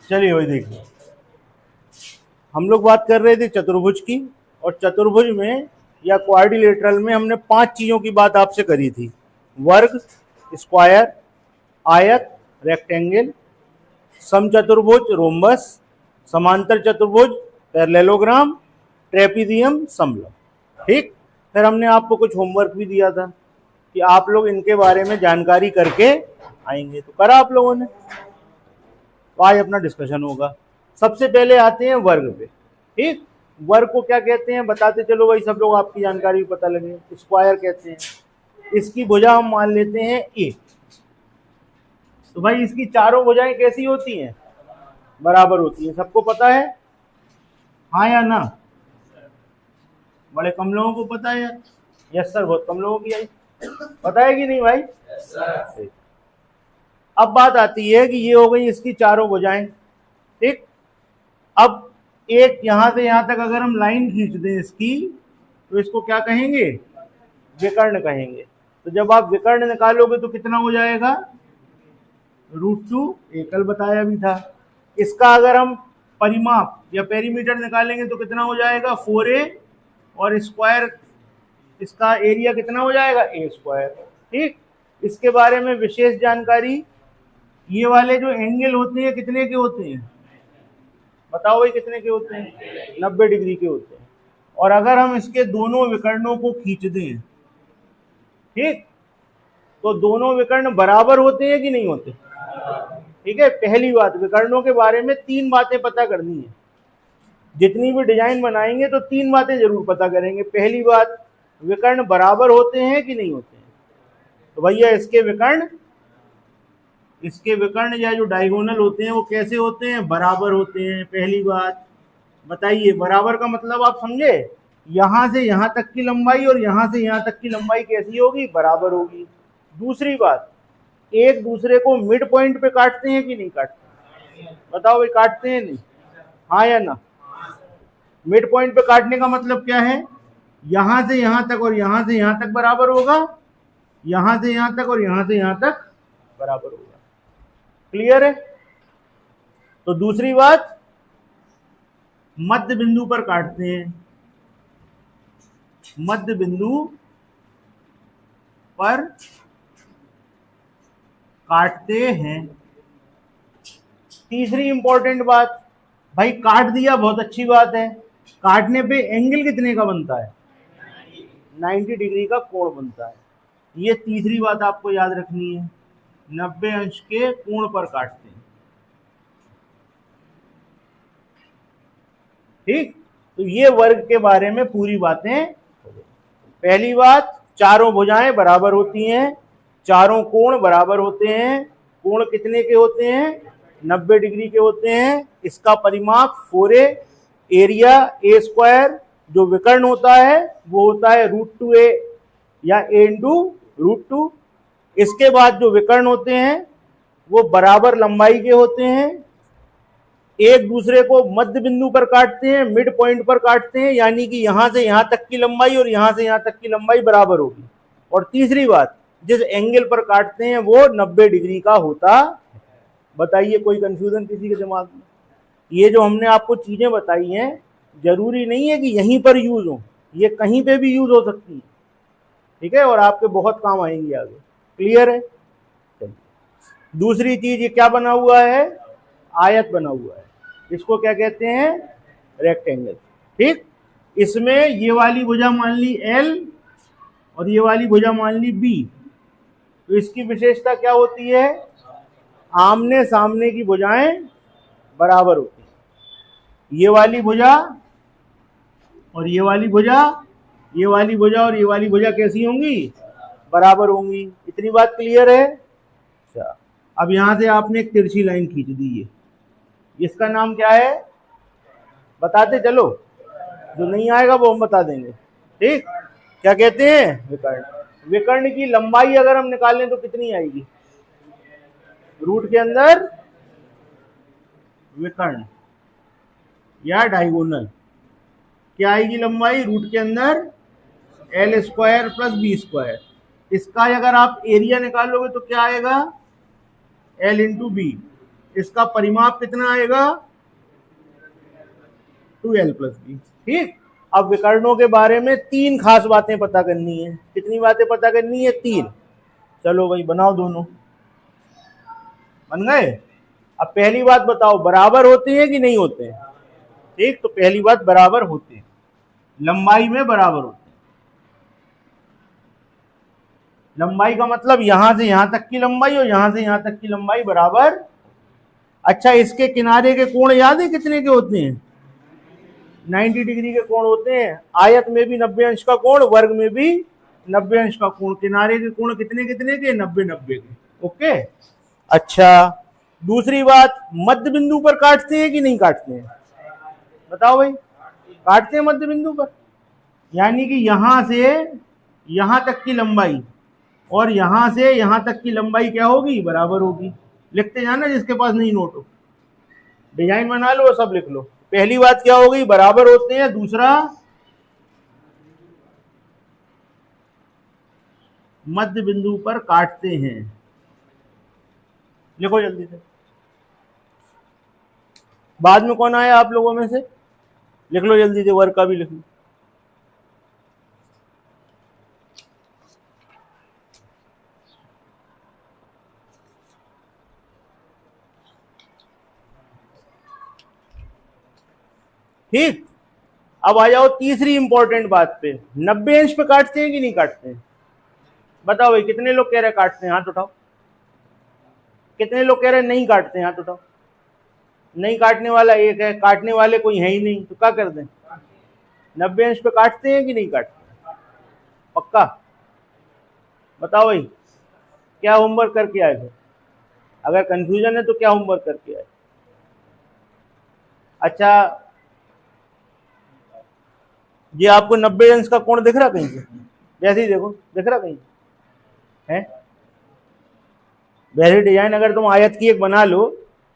चलिए वही देखिए, हम लोग बात कर रहे थे चतुर्भुज की, और चतुर्भुज में या क्वाड्रिलेटरल में हमने 5 चीजों की बात आपसे करी थी: वर्ग, स्क्वायर, आयत, रेक्टेंगल, समचतुर्भुज रोम्बस, समांतर चतुर्भुज पैरेललोग्राम, ट्रेपीजियम, समलंब। ठीक। फिर हमने आपको कुछ होमवर्क भी दिया था कि आप लोग इनके बारे में जानकारी करके आएंगे, तो करा आप लोगों ने। तो आज अपना डिस्कशन होगा। सबसे पहले आते हैं वर्ग पे। ठीक। वर्ग को क्या कहते हैं बताते चलो भाई, सब लोग आपकी जानकारी पता लगे। स्क्वायर कहते हैं, इसकी भुजा हम मान लेते हैं ए। तो भाई इसकी चारों भुजाएं कैसी होती हैं? बराबर होती हैं। सबको पता है, हाँ या ना? बड़े कम लोगों को पता है यार। यस सर, बहुत कम लोगों की आई पता है कि नहीं भाई? Yes sir. अब बात आती है कि ये हो गई इसकी चारों भुजाएं। ठीक। अब एक यहां से यहां तक अगर हम लाइन खींच दें इसकी, तो इसको क्या कहेंगे? विकर्ण कहेंगे। तो जब आप विकर्ण निकालोगे तो कितना हो जाएगा? √2। एकल बताया भी था। इसका अगर हम परिमाप या पेरीमीटर निकालेंगे तो कितना हो जाएगा? 4a। और स्क्वायर, इसका एरिया कितना हो जाएगा? a²। ठीक। इसके बारे में विशेष जानकारी, ये वाले जो एंगल होते हैं कितने के होते हैं? बताओ भाई कितने के होते हैं? 90 डिग्री के होते हैं। और अगर हम इसके दोनों विकर्णों को खींच दें, ठीक, तो दोनों विकर्ण बराबर होते हैं कि नहीं होते? ठीक है। पहली बात, विकर्णों के बारे में 3 बातें पता करनी है। जितनी भी डिजाइन बनाएंगे तो 3 बातें जरूर पता करेंगे। पहली बात, विकर्ण बराबर होते हैं कि नहीं होते हैं? तो भैया इसके विकर्ण या जो डायगोनल होते हैं वो कैसे होते हैं? बराबर होते हैं। पहली बात बताइए, बराबर का मतलब आप समझे? यहां से यहां तक की लंबाई और यहां से यहां तक की लंबाई कैसी होगी? बराबर होगी। दूसरी बात, एक दूसरे को मिड पॉइंट पे काटते हैं कि नहीं काटते? बताओ भाई, काटते हैं नहीं? हाँ या ना? मिड पॉइंट पे काटने का मतलब क्या है? यहां से यहां तक और यहां से यहां तक बराबर होगा, यहां से यहां तक और यहां से यहां तक बराबर होगा। क्लियर है? तो दूसरी बात, मध्य बिंदु पर काटते हैं। मध्य बिंदु पर काटते हैं। तीसरी इंपॉर्टेंट बात, भाई काट दिया बहुत अच्छी बात है, काटने पे एंगल कितने का बनता है? 90 डिग्री का कोण बनता है। ये तीसरी बात आपको याद रखनी है, 90 अंश के कोण पर काटते हैं। ठीक। तो ये वर्ग के बारे में पूरी बातें। पहली बात, चारों भुजाएं बराबर होती हैं, चारों कोण बराबर होते हैं। कोण कितने के होते हैं? 90 डिग्री के होते हैं। इसका परिमाप 4a, एरिया a², जो विकर्ण होता है वो होता है √2a या a इंटू √2। इसके बाद जो विकर्ण होते हैं वो बराबर लंबाई के होते हैं, एक दूसरे को मध्य बिंदु पर काटते हैं, मिड पॉइंट पर काटते हैं, यानी कि यहां से यहां तक की लंबाई और यहां से यहां तक की लंबाई बराबर होगी। और तीसरी बात, जिस एंगल पर काटते हैं वो 90 डिग्री का होता है। बताइए, कोई कंफ्यूजन किसी के दिमाग में? ये जो हमने आपको चीजें बताई हैं, जरूरी नहीं है कि यहीं पर यूज हो, ये कहीं पे भी यूज हो सकती है। ठीक है। और आपके बहुत काम आएंगे आगे। क्लियर है? दूसरी चीज, ये क्या बना हुआ है? आयत बना हुआ है। इसको क्या कहते हैं? रेक्टेंगल। ठीक। इसमें ये वाली भुजा मान ली L और ये वाली भुजा मान ली B। तो इसकी विशेषता क्या होती है? आमने सामने की भुजाएं बराबर होती हैं। ये वाली भुजा और ये वाली भुजा, ये वाली भुजा और ये वाली भुजा कैसी होंगी? बराबर होंगी। इतनी बात क्लियर है? अच्छा, अब यहां से आपने एक तिरछी लाइन खींच दी है, इसका नाम क्या है? बताते चलो, जो नहीं आएगा वो हम बता देंगे। ठीक। क्या कहते हैं? विकर्ण। विकर्ण की लंबाई अगर हम निकालें तो कितनी आएगी? रूट के अंदर विकर्ण या डायगोनल क्या आएगी लंबाई? रूट के अंदर L² + B²। इसका अगर आप एरिया निकालोगे तो क्या आएगा? L × B। इसका परिमाप कितना आएगा 2l + b। ठीक, अब विकर्णों के बारे में 3 खास बातें पता करनी है। कितनी बातें पता करनी है? 3। चलो भाई बनाओ, दोनों बन गए। अब पहली बात बताओ, बराबर होते हैं कि नहीं होते हैं? ठीक, तो पहली बात बराबर होते हैं, लंबाई में बराबर होते हैं। लंबाई का मतलब यहां से यहां तक की लंबाई और यहां से यहां तक की लंबाई बराबर। अच्छा, इसके किनारे के कोण याद है कितने के होते हैं? 90 डिग्री के कोण होते हैं। आयत में भी 90 अंश का कोण, वर्ग में भी 90 अंश का कोण। किनारे के कोण कितने कितने के? 90 के। ओके। अच्छा, दूसरी बात, मध्य बिंदु पर काटते हैं कि नहीं काटते हैं? बताओ भाई, काटते हैं मध्य बिंदु पर। यानी कि यहां से यहां तक की लंबाई और यहां से यहां तक की लंबाई क्या होगी? बराबर होगी। लिखते जाना जिसके पास नहीं नोट हो, डिजाइन बना लो और सब लिख लो। पहली बात क्या हो गई? बराबर होते हैं। दूसरा, मध्य बिंदु पर काटते हैं। लिखो जल्दी से। बाद में कौन आया आप लोगों में से? लिख लो जल्दी से, वर्ग का भी लिख लो। ठीक, अब आ जाओ तीसरी इंपॉर्टेंट बात पे। 90 अंश पे काटते हैं कि नहीं काटते हैं? बताओ भाई, कितने लोग कह रहे हैं काटते हैं? हाथ उठाओ। कितने लोग कह रहे हैं नहीं काटते हैं? हाथ उठाओ। नहीं काटने वाला एक है, काटने वाले कोई है ही नहीं, तो क्या कर दें? 90 अंश पे काटते हैं कि नहीं काटते? पक्का बताओ भाई, क्या होमवर्क करके आए थे? अगर कंफ्यूजन है तो क्या होमवर्क करके आए? अच्छा, ये आपको 90 अंश का कोण दिख रहा कहीं से? वैसे ही देखो, दिख रहा कहीं है? वैसे डिजाइन अगर तुम आयत की एक बना लो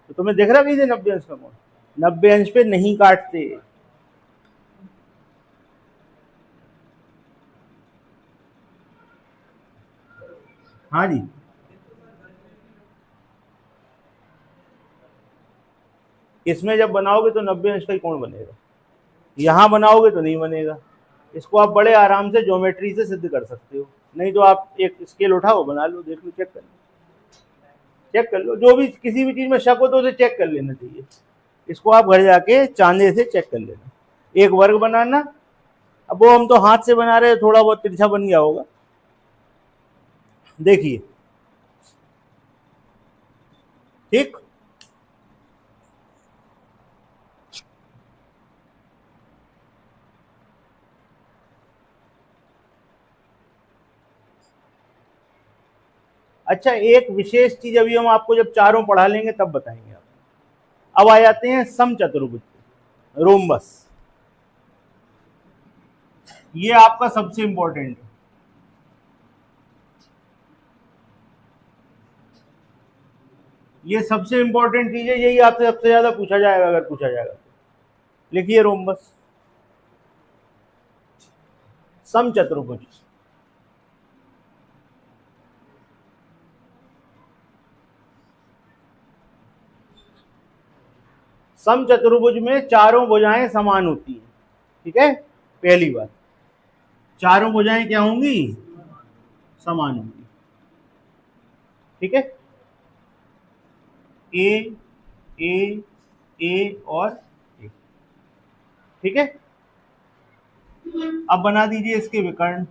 तो तुम्हें दिख रहा कहीं से 90 अंश का कोण? 90 अंश पे नहीं काटते। हाँ जी, इसमें जब बनाओगे तो 90 अंश का ही कोण बनेगा। यहां बनाओगे तो नहीं बनेगा। इसको आप बड़े आराम से ज्योमेट्री से सिद्ध कर सकते हो। नहीं तो आप एक स्केल उठाओ, बना लो, देख लो, चेक कर लो, चेक कर लो। जो भी किसी भी चीज में शक हो तो उसे चेक कर लेना चाहिए। इसको आप घर जाके चांदे से चेक कर लेना। एक वर्ग बनाना, अब वो हम तो हाथ से बना रहे हैं, थोड़ा बहुत तिरछा बन गया होगा। देखिए, ठीक, अच्छा, एक विशेष चीज अभी हम आपको जब चारों पढ़ा लेंगे तब बताएंगे आप। अब आ जाते हैं समचतुर्भुज, रोम्बस। ये आपका सबसे इंपॉर्टेंट है। ये सबसे इंपॉर्टेंट चीज है, यही आपसे सबसे ज्यादा पूछा जाएगा अगर पूछा जाएगा तो। लिखिए रोम्बस, समचतुर्भुज। समचतुर्भुज में चारों भुजाएं समान होती हैं। ठीक है, पहली बात, चारों भुजाएं क्या होंगी? समान होंगी। ठीक है, ए ए ए और ए। ठीक है, अब बना दीजिए इसके विकर्ण।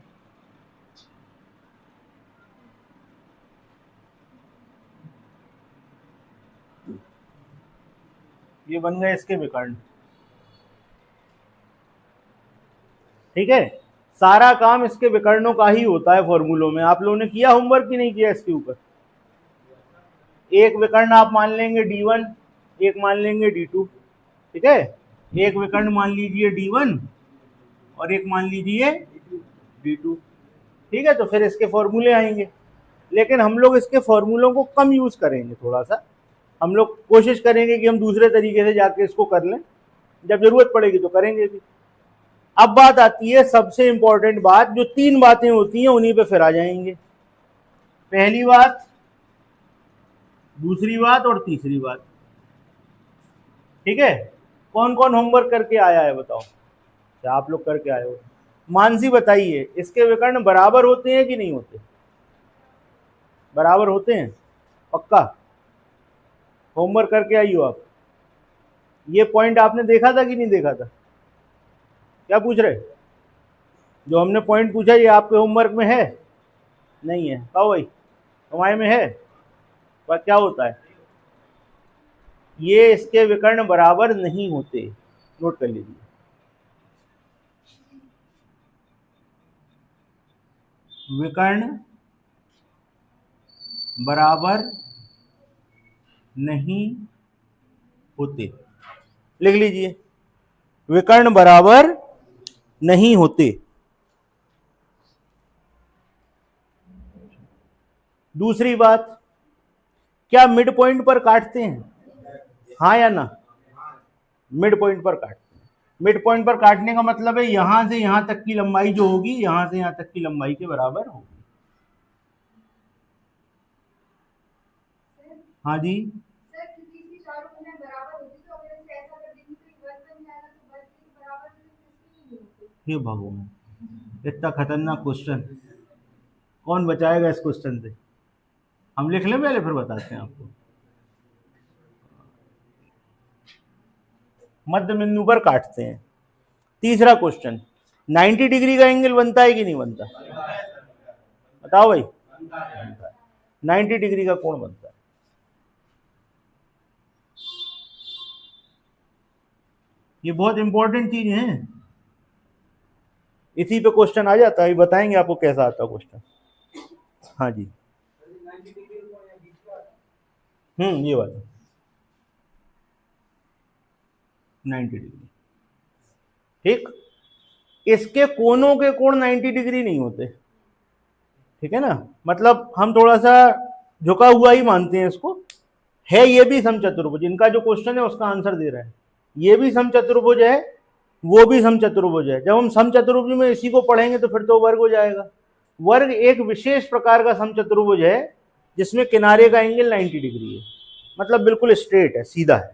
ये बन गए इसके विकर्ण। ठीक है, सारा काम इसके विकर्णों का ही होता है फॉर्मूलों में। आप लोगों ने किया होमवर्क कि नहीं किया इसके ऊपर? एक विकर्ण आप मान लेंगे D1, एक मान लेंगे D2। ठीक है, एक विकर्ण मान लीजिए D1 और एक मान लीजिए D2। ठीक है, तो फिर इसके फॉर्मूले आएंगे। लेकिन हम लोग इसके फॉर्मूलों को कम यूज करेंगे, थोड़ा सा हम लोग कोशिश करेंगे कि हम दूसरे तरीके से जाके इसको कर लें। जब जरूरत पड़ेगी तो करेंगे भी। अब बात आती है सबसे इंपॉर्टेंट बात, जो 3 बातें होती हैं उन्हीं पे फिर आ जाएंगे। पहली बात, दूसरी बात और तीसरी बात। ठीक है, कौन कौन होमवर्क करके आया है बताओ, क्या आप लोग करके आए हो? मानसी बताइए, इसके विकर्ण बराबर होते हैं कि नहीं होते? बराबर होते हैं, पक्का? होमवर्क करके आई हो आप? ये पॉइंट आपने देखा था कि नहीं देखा था? क्या पूछ रहे? जो हमने पॉइंट पूछा ये आपके होमवर्क में है? नहीं है, कहो भाई, तुम्हारे में है? पर क्या होता है? ये इसके विकर्ण बराबर नहीं होते, नोट कर लीजिए। विकर्ण बराबर नहीं होते, लिख लीजिए, विकर्ण बराबर नहीं होते। दूसरी बात, क्या मिड पॉइंट पर काटते हैं? हाँ या ना? मिड पॉइंट पर काटते हैं। मिड पॉइंट पर काटने का मतलब है यहां से यहां तक की लंबाई जो होगी, यहां से यहां तक की लंबाई के बराबर होगी। हाँ जी, हे भगवान, इतना खतरनाक क्वेश्चन, कौन बचाएगा इस क्वेश्चन से? हम लिख लें पहले फिर बताते हैं आपको। मध्य बिंदु पर काटते हैं। तीसरा क्वेश्चन, 90 डिग्री का एंगल बनता है कि नहीं बनता? बताओ भाई, 90 डिग्री का कोण बनता है। ये बहुत इंपॉर्टेंट चीज है, इसी पे क्वेश्चन आ जाता है, बताएंगे आपको कैसा आता है क्वेश्चन। हाँ जी, ये वाला 90 डिग्री, ठीक। इसके कोनों के कोण 90 डिग्री नहीं होते, ठीक है ना, मतलब हम थोड़ा सा झुका हुआ ही मानते हैं इसको। है ये भी समचतुर्भुज, इनका जो क्वेश्चन है उसका आंसर दे रहे हैं, ये भी समचतुर्भुज है, वो भी समचतुर्भुज है। जब हम समचतुर्भुज में इसी को पढ़ेंगे तो फिर तो वर्ग हो जाएगा। वर्ग एक विशेष प्रकार का समचतुर्भुज है जिसमें किनारे का एंगल 90 डिग्री है, मतलब बिल्कुल स्ट्रेट है, सीधा है,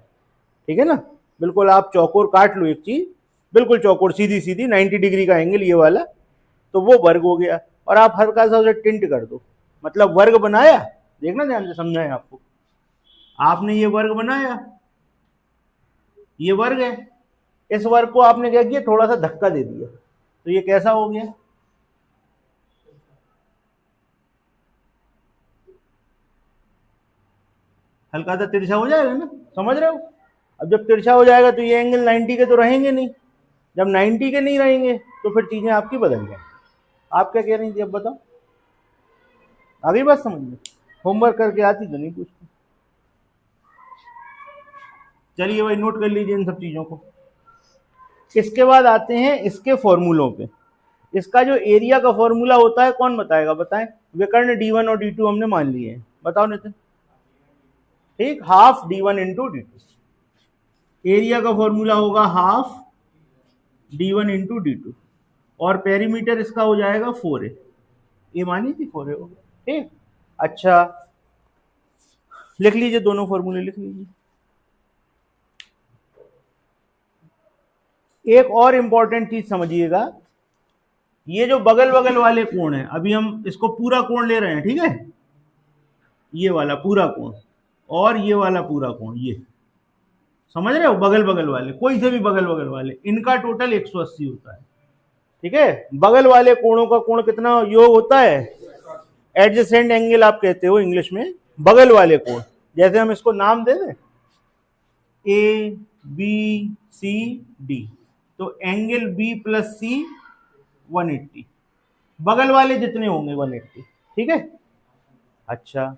ठीक है ना। बिल्कुल आप चौकोर काट लो एक चीज, बिल्कुल चौकोर सीधी सीधी 90 डिग्री का एंगल ये वाला, तो वो वर्ग हो गया। और आप हल्का सा उसे टिंट कर दो, मतलब वर्ग बनाया, देखना ध्यान से समझाएं आपको। आपने ये वर्ग बनाया, ये वर्ग है, इस वर्ग को आपने क्या किया, थोड़ा सा धक्का दे दिया, तो ये कैसा हो गया? हल्का सा तिरछा हो जाएगा ना, समझ रहे हो? अब जब तिरछा हो जाएगा तो ये एंगल 90 के तो रहेंगे नहीं, जब 90 के नहीं रहेंगे तो फिर चीजें आपकी बदल जाएंगी। आप क्या कह रही थी अब बताओ, आगे बात समझ में? होमवर्क करके आती तो नहीं पूछती। चलिए भाई, नोट कर लीजिए इन सब चीजों को। इसके बाद आते हैं इसके फॉर्मूलों पे। इसका जो एरिया का फॉर्मूला होता है कौन बताएगा, बताएं। विकर्ण D1 और D2 हमने मान लिए हैं, बताओ नितिन। ठीक, half D1 into D2। Area का फॉर्मूला होगा हाफ D1 इंटू D2, और पेरीमीटर इसका हो जाएगा 4A। ये मानी थी 4A हो गया, ठीक। अच्छा, लिख लीजिए, दोनों फॉर्मूले लिख लीजिए। एक और इंपॉर्टेंट चीज समझिएगा, ये जो बगल बगल वाले कोण है, अभी हम इसको पूरा कोण ले रहे हैं, ठीक है, ये वाला पूरा कोण और ये वाला पूरा कोण, ये समझ रहे हो, बगल बगल वाले, कोई से भी बगल बगल वाले, इनका टोटल 180 होता है, ठीक है। बगल वाले कोणों का कोण कितना योग होता है? एडजेसेंट एंगल आप कहते हो इंग्लिश में, बगल वाले कोण। जैसे हम इसको नाम दे दें A B C D, तो एंगल B प्लस C 180, बगल वाले जितने होंगे 180, ठीक है। अच्छा,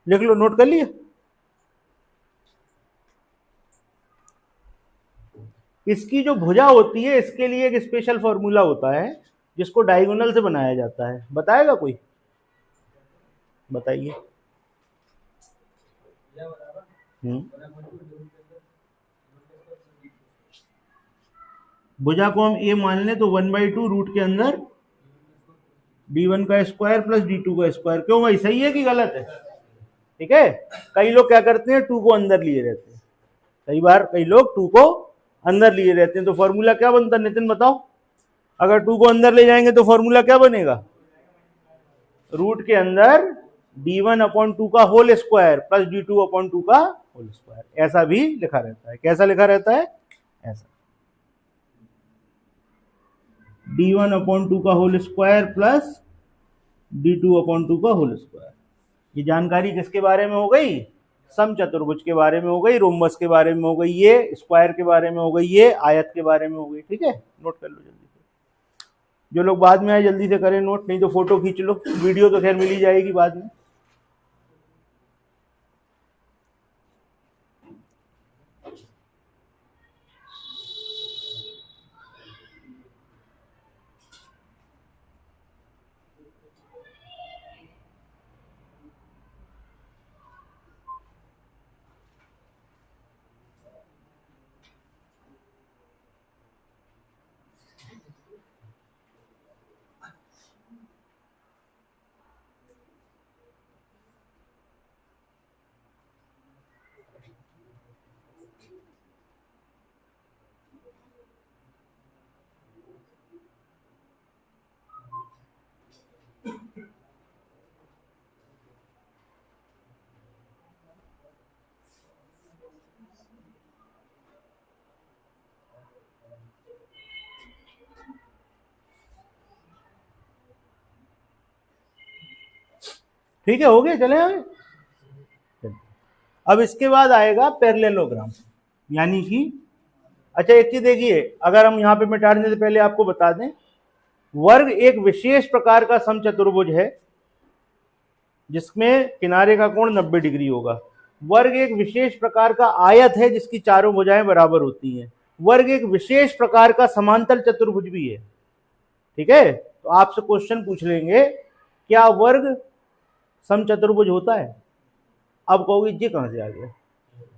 लिख लो, नोट कर लिया। इसकी जो भुजा होती है इसके लिए एक स्पेशल फॉर्मूला होता है जिसको डायगोनल से बनाया जाता है, बताएगा कोई? बताइए। भुजा को हम ए मान लें तो 1/2 रूट के अंदर D1 का स्क्वायर प्लस D2 का स्क्वायर। क्यों भाई, सही है कि गलत है? ठीक है। कई लोग क्या करते हैं, 2 को अंदर लिए रहते हैं, कई बार कई लोग 2 को अंदर लिए रहते हैं, तो फॉर्मूला क्या बनता है नितिन बताओ? अगर 2 को अंदर ले जाएंगे तो फॉर्मूला क्या बनेगा? रूट के अंदर d1/2 का होल स्क्वायर प्लस d2/2 का होल स्क्वायर, ऐसा भी लिखा रहता है। कैसा लिखा रहता है? ऐसा, d1/2 का होल स्क्वायर प्लस d2/2 का होल स्क्वायर। ये जानकारी किसके बारे में हो गई? सम चतुर्भुज के बारे में हो गई, रोम्बस के बारे में हो गई, ये स्क्वायर के बारे में हो गई, ये आयत के बारे में हो गई। ठीक है, नोट कर लो जल्दी से। जो लोग बाद में आए जल्दी से करें नोट, नहीं तो फोटो खींच लो, वीडियो तो खैर मिल ही जाएगी बाद में। ठीक है, हो गए, चले आगे। अब इसके बाद आएगा पैरेललोग्राम, यानी कि अच्छा एक चीज देखिए, अगर हम यहाँ पे मिटाने से पहले आपको बता दें, वर्ग एक विशेष प्रकार का समचतुर्भुज है जिसमें किनारे का कोण 90 डिग्री होगा। वर्ग एक विशेष प्रकार का आयत है जिसकी चारों भुजाएं बराबर होती हैं। वर्ग एक विशेष प्रकार का समांतर चतुर्भुज भी है। ठीक है, तो आपसे क्वेश्चन पूछ लेंगे, क्या वर्ग समचतुर्भुज होता है? अब कहोगे ये कहां से आ गया,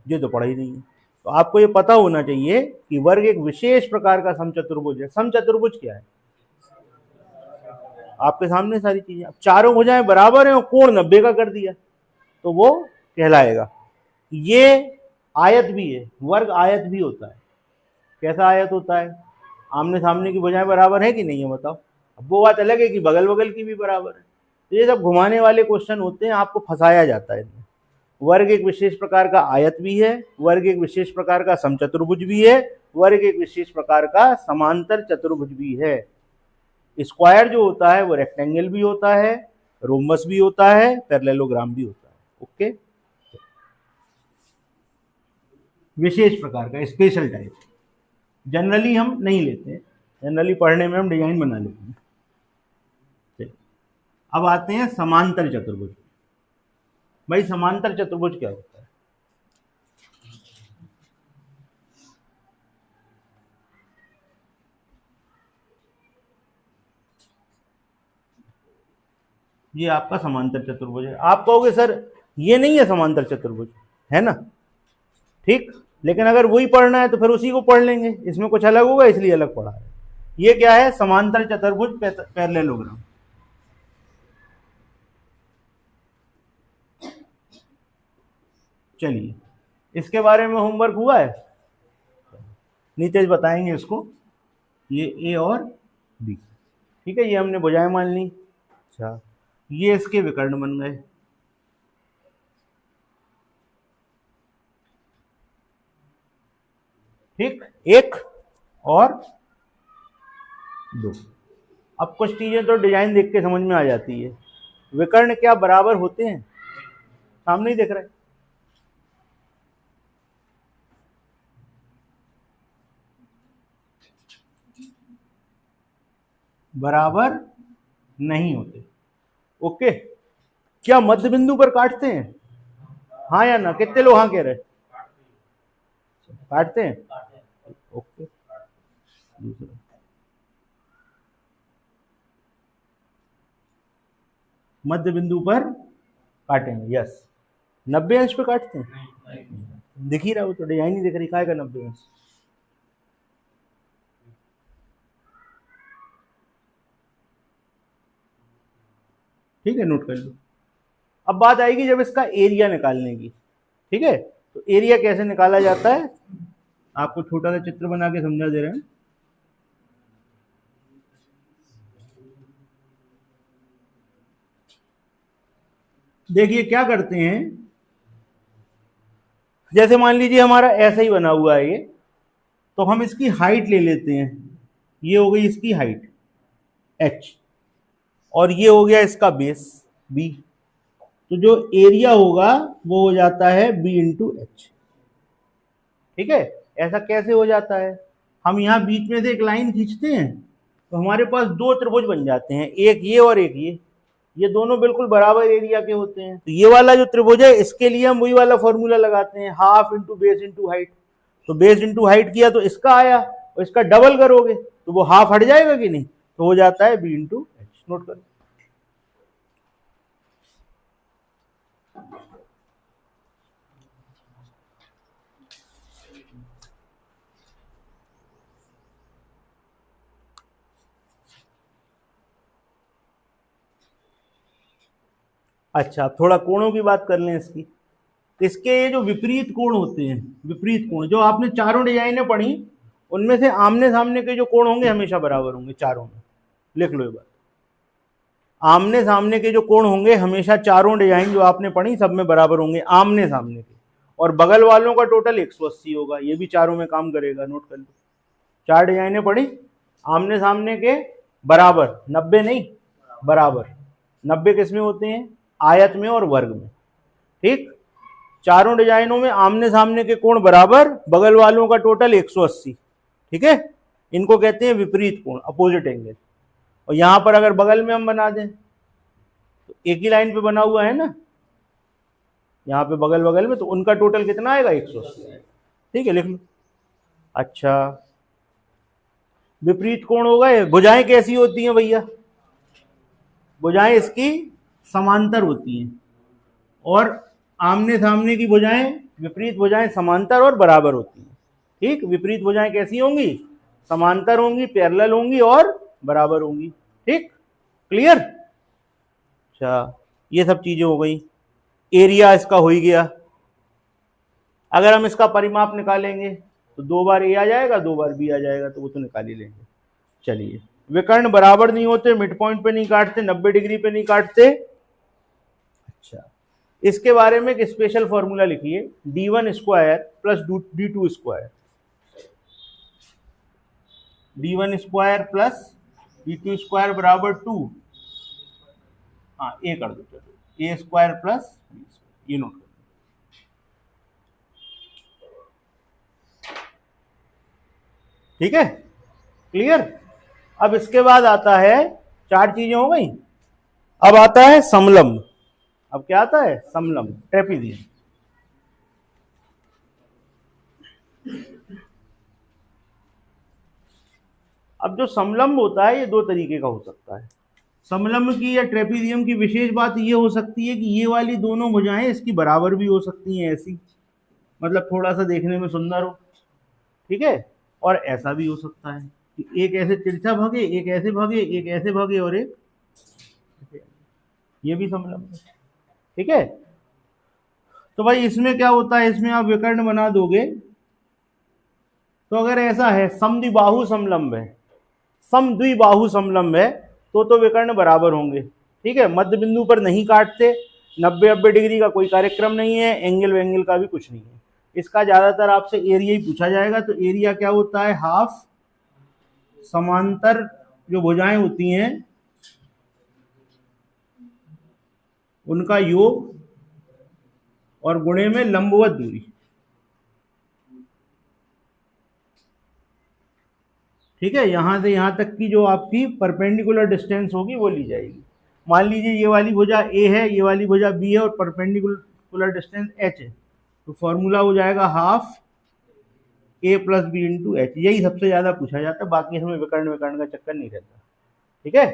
ये तो पढ़ा ही नहीं है। तो आपको ये पता होना चाहिए कि वर्ग एक विशेष प्रकार का समचतुर्भुज है। समचतुर्भुज क्या है? आपके सामने सारी चीजें, अब चारों भुजाएं बराबर हैं और कोण 90 का कर दिया तो वो कहलाएगा। ये आयत भी है, वर्ग आयत भी होता है। कैसा आयत होता है? आमने सामने की भुजाएं बराबर है कि नहीं है बताओ? अब वो बात अलग है कि बगल बगल की भी बराबर है। तो ये सब घुमाने वाले क्वेश्चन होते हैं, आपको फंसाया जाता है। वर्ग एक विशेष प्रकार का आयत भी है, वर्ग एक विशेष प्रकार का समचतुर्भुज भी है, वर्ग एक विशेष प्रकार का समांतर चतुर्भुज भी है। स्क्वायर जो होता है वो रेक्टेंगल भी होता है, रोम्बस भी होता है, पैरेललोग्राम भी होता है। ओके, विशेष प्रकार का, स्पेशल टाइप। जनरली हम नहीं लेते हैं, जनरली पढ़ने में हम डिजाइन बना लेते हैं। चलिए, अब आते हैं समांतर चतुर्भुज। भाई समांतर चतुर्भुज क्या होता है? ये आपका समांतर चतुर्भुज है। आप कहोगे सर ये नहीं है समांतर चतुर्भुज, है ना? ठीक, लेकिन अगर वही पढ़ना है तो फिर उसी को पढ़ लेंगे, इसमें कुछ अलग होगा इसलिए अलग पढ़ा है। ये क्या है? समांतर चतुर्भुज पैरेललोग्राम। चलिए, इसके बारे में होमवर्क हुआ है, नीतीश बताएंगे इसको। ये ए और बी, ठीक है, ये हमने भुजाएं मान ली। अच्छा, ये इसके विकर्ण बन गए। ठीक, 1 और 2। अब कुछ चीजें तो डिजाइन देख के समझ में आ जाती है। विकर्ण क्या बराबर होते हैं? सामने ही देख रहे हैं। बराबर नहीं होते। ओके, क्या मध्य बिंदु पर काटते हैं? हाँ या ना? कितने लोग हाँ कह रहे हैं? काटते हैं। ओके, दूसरा, मध्य बिंदु पर काटेंगे, यस। 90 अंश पे काटते हैं? दिख ही रहा, वो तो डिजाइन ही दिख रही, काय का 90 अंश। ठीक है, नोट कर लो। अब बात आएगी जब इसका एरिया निकालने की। ठीक है, तो एरिया कैसे निकाला जाता है, आपको छोटा सा चित्र बना के समझा दे रहे हैं। देखिए क्या करते हैं, जैसे मान लीजिए हमारा ऐसा ही बना हुआ है ये, तो हम इसकी हाइट ले लेते हैं, ये हो गई इसकी हाइट h, और ये हो गया इसका बेस b, तो जो एरिया होगा वो हो जाता है b इंटू एच। ठीक है, ऐसा कैसे हो जाता है, हम यहाँ बीच में से एक लाइन खींचते हैं तो हमारे पास दो त्रिभुज बन जाते हैं, एक ये और एक ये दोनों बिल्कुल बराबर एरिया के होते हैं। तो ये वाला जो त्रिभुज है इसके लिए हम वही वाला फॉर्मूला लगाते हैं, half into base into height. तो बेस इंटू हाइट किया तो इसका आया, और इसका डबल करोगे तो वो हाफ हट जाएगा कि नहीं, तो हो जाता है b इंटू एच। नोट करो। अच्छा, थोड़ा कोणों की बात कर लें इसकी। इसके ये जो विपरीत कोण होते हैं, विपरीत कोण जो आपने चारों डिजाइनें पढ़ी उनमें से आमने सामने के जो कोण होंगे हमेशा बराबर होंगे चारों में, लिख लो ये बात। आमने सामने के जो कोण होंगे हमेशा चारों डिजाइन जो आपने पढ़ी सब में बराबर होंगे आमने सामने के, और बगल वालों का टोटल 180 होगा, ये भी चारों में काम करेगा। नोट कर लो, चार डिजाइनें पढ़ी, आमने सामने के बराबर, 90 नहीं बराबर, 90 किस में होते हैं, आयत में और वर्ग में। ठीक, चारों डिजाइनों में आमने सामने के कोण बराबर, बगल वालों का टोटल 180। ठीक है, इनको कहते हैं विपरीत कोण, अपोजिट एंगल। और यहां पर अगर बगल में हम बना दें तो एक ही लाइन पे बना हुआ है ना, यहाँ पे बगल बगल में, तो उनका टोटल कितना आएगा, 180। ठीक है, लिख लो। अच्छा, विपरीत कोण हो गए। भुजाएं कैसी होती हैं भैया, भुजाएं इसकी समांतर होती हैं, और आमने सामने की भुजाएं, विपरीत भुजाएं समांतर और बराबर होती हैं। ठीक, विपरीत भुजाएं कैसी होंगी, समांतर होंगी, पैरेलल होंगी और बराबर होंगी। ठीक, क्लियर। अच्छा, ये सब चीजें हो गई, एरिया इसका हो ही गया। अगर हम इसका परिमाप निकालेंगे तो 2 बार ए आ जाएगा, 2 बार बी आ जाएगा, तो वो तो निकाल ही लेंगे। चलिए, विकर्ण बराबर नहीं होते, मिड पॉइंट पे नहीं काटते, 90 डिग्री पे नहीं काटते। अच्छा, इसके बारे में एक स्पेशल फॉर्मूला लिखिए, d1 square plus d2 square, d1 square plus d2 square बराबर 2। हाँ, ए कर दो, चलो ए स्क्वायर प्लस, ये नोट कर। ठीक है, क्लियर। अब इसके बाद आता है, चार चीजें हो गई, अब आता है समलंब। अब क्या आता है, समलंब, ट्रेपीजियम। अब जो समलंब होता है ये दो तरीके का हो सकता है। समलंब की या ट्रेपीजियम की विशेष बात ये हो सकती है कि ये वाली दोनों भुजाएं इसकी बराबर भी हो सकती हैं, ऐसी, मतलब थोड़ा सा देखने में सुंदर हो। ठीक है, और ऐसा भी हो सकता है कि एक ऐसे तिरछा भागे, एक ऐसे भागे, एक ऐसे भागे, और एक, ये भी समलंब है। ठीक है, तो भाई इसमें क्या होता है, इसमें आप विकर्ण बना दोगे तो अगर ऐसा है समद्विबाहु समलंब है, समद्विबाहु समलंब है, तो विकर्ण बराबर होंगे। ठीक है, मध्य बिंदु पर नहीं काटते, 90-90 डिग्री का कोई कार्यक्रम नहीं है, एंगल वेंगल का भी कुछ नहीं है। इसका ज्यादातर आपसे एरिया ही पूछा जाएगा, तो एरिया क्या होता है, हाफ समांतर जो भुजाएं होती हैं उनका योग और गुणे में लंबवत दूरी। ठीक है, यहां से यहां तक की जो आपकी परपेंडिकुलर डिस्टेंस होगी वो ली जाएगी। मान लीजिए ये वाली भुजा ए है, ये वाली भुजा बी है, और परपेंडिकुलर डिस्टेंस एच है, तो फॉर्मूला हो जाएगा हाफ ए प्लस बी इंटू एच। यही सबसे ज्यादा पूछा जाता है, बाकी इसमें विकर्ण विकर्ण का चक्कर नहीं रहता। ठीक है,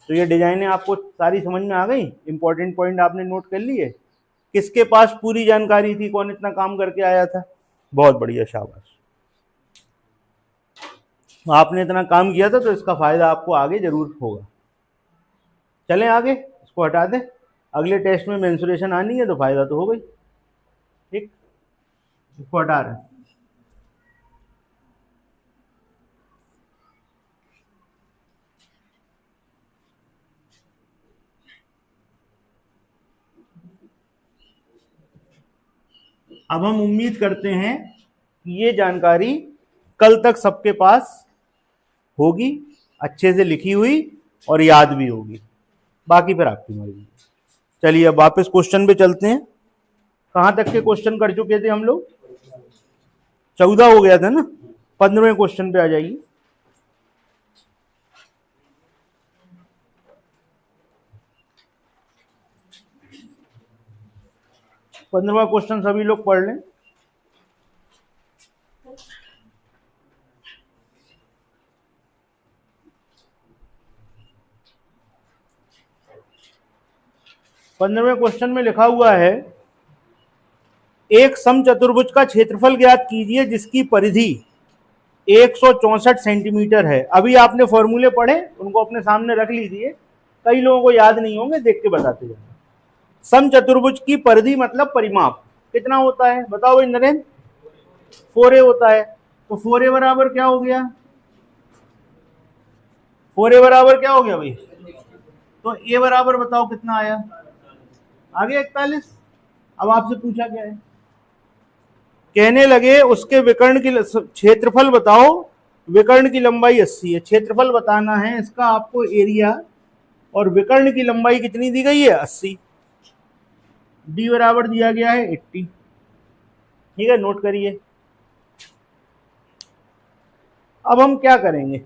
तो ये डिजाइनें आपको सारी समझ में आ गई, इंपॉर्टेंट पॉइंट आपने नोट कर लिए। किसके पास पूरी जानकारी थी, कौन इतना काम करके आया था, बहुत बढ़िया, शाबाश। आपने इतना काम किया था तो इसका फायदा आपको आगे जरूर होगा। चलें आगे, इसको हटा दें। अगले टेस्ट में मेंसुरेशन आनी है तो फायदा तो हो गई। ठीक, इसको हटा रहे हैं। अब हम उम्मीद करते हैं कि ये जानकारी कल तक सबके पास होगी, अच्छे से लिखी हुई और याद भी होगी, बाकी फिर आपकी मर्जी। चलिए अब वापस क्वेश्चन पे चलते हैं। कहां तक के क्वेश्चन कर चुके थे हम लोग? 14 हो गया था ना। 15वें क्वेश्चन पे आ जाइए। पंद्रहवां क्वेश्चन सभी लोग पढ़ लें। पंद्रहवें क्वेश्चन में लिखा हुआ है, एक समचतुर्भुज का क्षेत्रफल ज्ञात कीजिए जिसकी परिधि 164 सेंटीमीटर है। अभी आपने फॉर्मूले पढ़े, उनको अपने सामने रख लीजिए, कई लोगों को याद नहीं होंगे, देख के बताते जाए। समचतुर्भुज की परिधि मतलब परिमाप कितना होता है बताओ भाई नरेंद्र? 4a होता है। तो 4a बराबर क्या हो गया? 4a बराबर क्या हो गया भाई? तो a बराबर बताओ कितना आया? आ गया 41। अब आपसे पूछा क्या है, कहने लगे उसके विकर्ण की क्षेत्रफल बताओ, विकर्ण की लंबाई 80 है। क्षेत्रफल बताना है इसका आपको, एरिया, और विकर्ण की लंबाई कितनी दी गई है? 80। डी बराबर दिया गया है 80। ठीक है, नोट करिए। अब हम क्या करेंगे,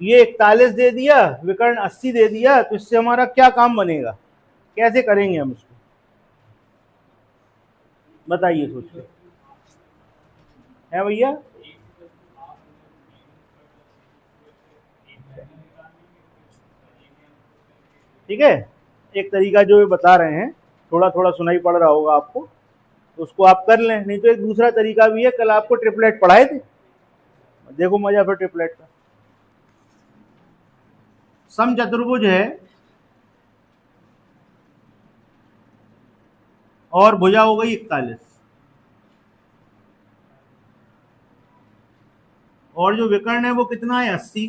ये 41 दे दिया, विकर्ण 80 दे दिया, तो इससे हमारा क्या काम बनेगा? कैसे करेंगे हम इसको बताइए, सोचिए। है भैया? ठीक है, एक तरीका जो ये बता रहे हैं, थोड़ा थोड़ा सुनाई पड़ रहा होगा आपको, तो उसको आप कर लें। नहीं तो एक दूसरा तरीका भी है, कल आपको ट्रिपलेट पढ़ाए थे, देखो मजा फिर ट्रिपलेट का। समचतुर्भुज है और भुजा हो गई 41, और जो विकर्ण है वो कितना है? 80।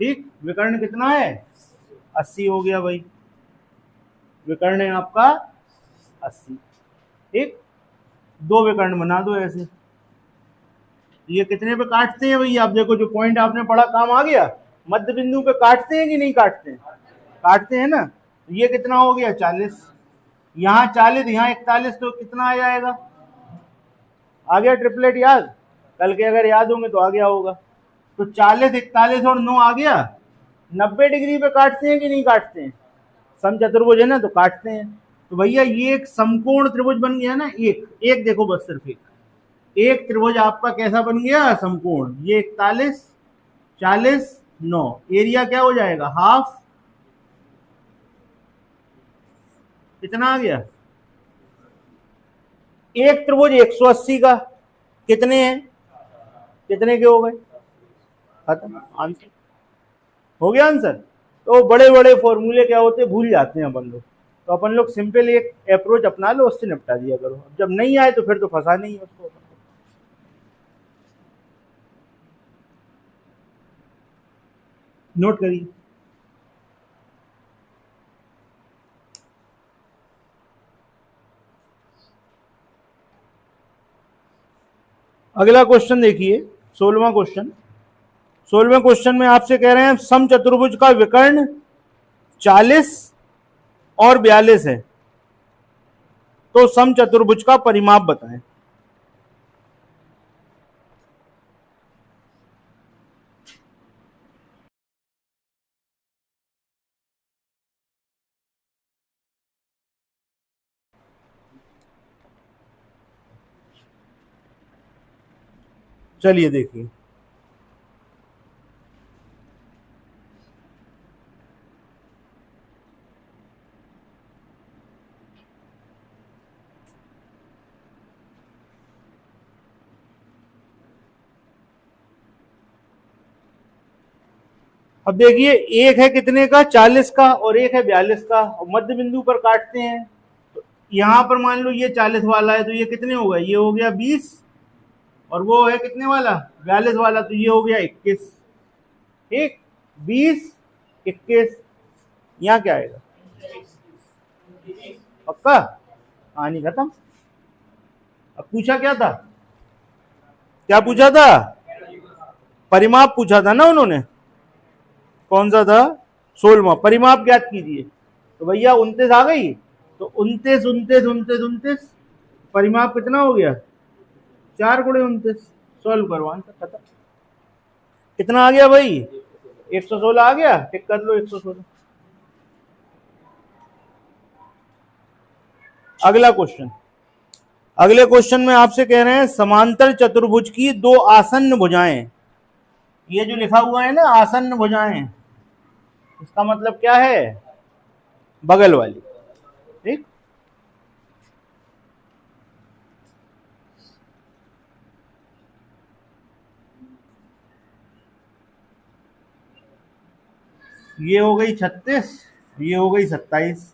ठीक, विकर्ण कितना है? 80 हो गया भाई, विकर्ण है आपका 80। ठीक, दो विकर्ण बना दो ऐसे। ये कितने पे काटते हैं भैया? आप देखो, जो पॉइंट आपने पढ़ा काम आ गया। मध्य बिंदु पे काटते हैं कि नहीं काटते हैं? काटते हैं ना। ये कितना हो गया? 40। यहाँ 40, यहाँ 41, तो कितना आ जाएगा? आ गया ट्रिपलेट याद? कल के अगर याद होंगे तो आ गया होगा। तो 40, 41 और 9 आ गया। 90 डिग्री पे काटते हैं कि नहीं काटते हैं? समचतुर्भुज है ना, तो काटते हैं। तो भैया ये एक समकोण त्रिभुज बन गया ना। एक एक देखो, बस सिर्फ एक त्रिभुज आपका कैसा बन गया? समकोण। ये 41, 40, 9, एरिया क्या हो जाएगा? हाफ। कितना आ गया? एक त्रिभुज 180 का कितने हैं? कितने के हो गए? खत्म, आंसर हो गया। आंसर तो बड़े बड़े फॉर्मूले क्या होते हैं, भूल जाते हैं अपन लोग। तो अपन लोग सिंपल एक अप्रोच अपना लो, उससे निपटा दिया करो। जब नहीं आए तो फिर तो फंसा नहीं है उसको। नोट करिए। अगला क्वेश्चन देखिए, 16वां क्वेश्चन। 16वें क्वेश्चन में आपसे कह रहे हैं समचतुर्भुज का विकर्ण 40 और 42 है, तो समचतुर्भुज का परिमाप बताएं। चलिए देखिए, अब देखिए एक है कितने का, 40 का, और एक है 42 का, और मध्य बिंदु पर काटते हैं। तो यहां पर मान लो ये 40 वाला है, तो ये कितने हो गए, ये हो गया 20, और वो है कितने वाला, 42 वाला, तो ये हो गया 21। ठीक, 20 21, यहाँ क्या आएगा, पक्का, कहानी खत्म। अब पूछा क्या था, क्या पूछा था, परिमाप पूछा था ना उन्होंने, कौन सा था, 16वां, परिमाप ज्ञात कीजिए। तो भैया 29 आ गई, तो 29 29 29 29, परिमाप कितना हो गया, 4 गुणे 29, सॉल्व करो, आंसर खत्म। कितना आ गया भाई, 116 आ गया, टिक कर लो 116। अगला क्वेश्चन, अगले क्वेश्चन में आपसे कह रहे हैं समांतर चतुर्भुज की दो आसन्न भुजाएं, ये जो लिखा हुआ है ना आसन्न भुजाएं, इसका मतलब क्या है, बगल वाली। ठीक, ये हो गई 36, ये हो गई 27।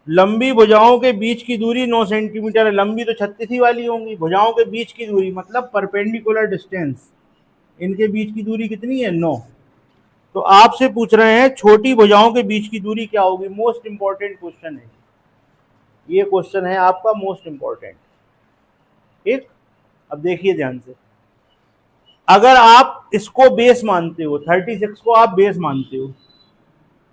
लंबी भुजाओं के बीच की दूरी 9 सेंटीमीटर है, लंबी तो 36 ही वाली होंगी, भुजाओं के बीच की दूरी मतलब परपेंडिकुलर डिस्टेंस, इनके बीच की दूरी कितनी है, 9। तो आपसे पूछ रहे हैं छोटी भुजाओं के बीच की दूरी क्या होगी, मोस्ट इंपॉर्टेंट क्वेश्चन है ये, क्वेश्चन है आपका मोस्ट इंपॉर्टेंट। ठीक, अब देखिए ध्यान से, अगर आप इसको बेस मानते हो, 36 को आप बेस मानते हो,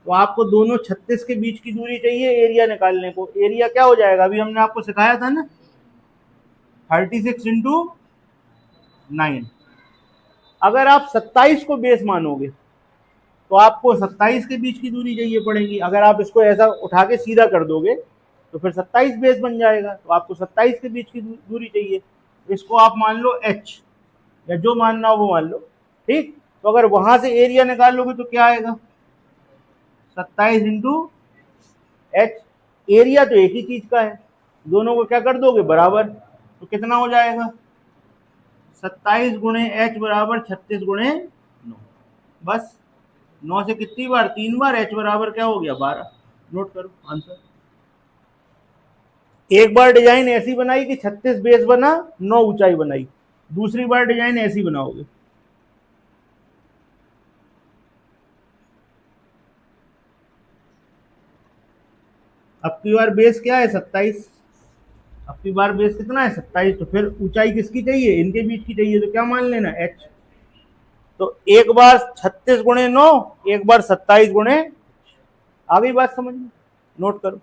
तो आपको दोनों 36 के बीच की दूरी चाहिए एरिया निकालने को। एरिया क्या हो जाएगा, अभी हमने आपको सिखाया था ना, 36 इंटू 9। अगर आप 27 को बेस मानोगे तो आपको 27 के बीच की दूरी चाहिए पड़ेगी। अगर आप इसको ऐसा उठा के सीधा कर दोगे तो फिर 27 बेस बन जाएगा, तो आपको 27 के बीच की दूरी चाहिए। इसको आप मान लो h, या जो मानना हो वो मान लो। ठीक, तो अगर वहां से एरिया निकालोगे तो क्या आएगा, 27 इंटू एच, एरिया तो एक ही चीज का है, दोनों को क्या कर दोगे बराबर, तो कितना हो जाएगा, 27 गुणे एच बराबर 36 गुणे 9। बस 9 से कितनी बार, 3 बार, एच बराबर क्या हो गया 12। नोट करो आंसर। एक बार डिजाइन ऐसी बनाई कि 36 बेस बना, 9 ऊंचाई बनाई, दूसरी बार डिजाइन ऐसी बनाओगे। अब की बार बेस क्या है 27, अब की बार बेस कितना है 27, तो फिर ऊंचाई किसकी चाहिए, इनके बीच की चाहिए, तो क्या मान लेना h। तो एक बार 36 गुणे 9, एक बार 27 गुणे, आ गई बात समझ में, नोट करो।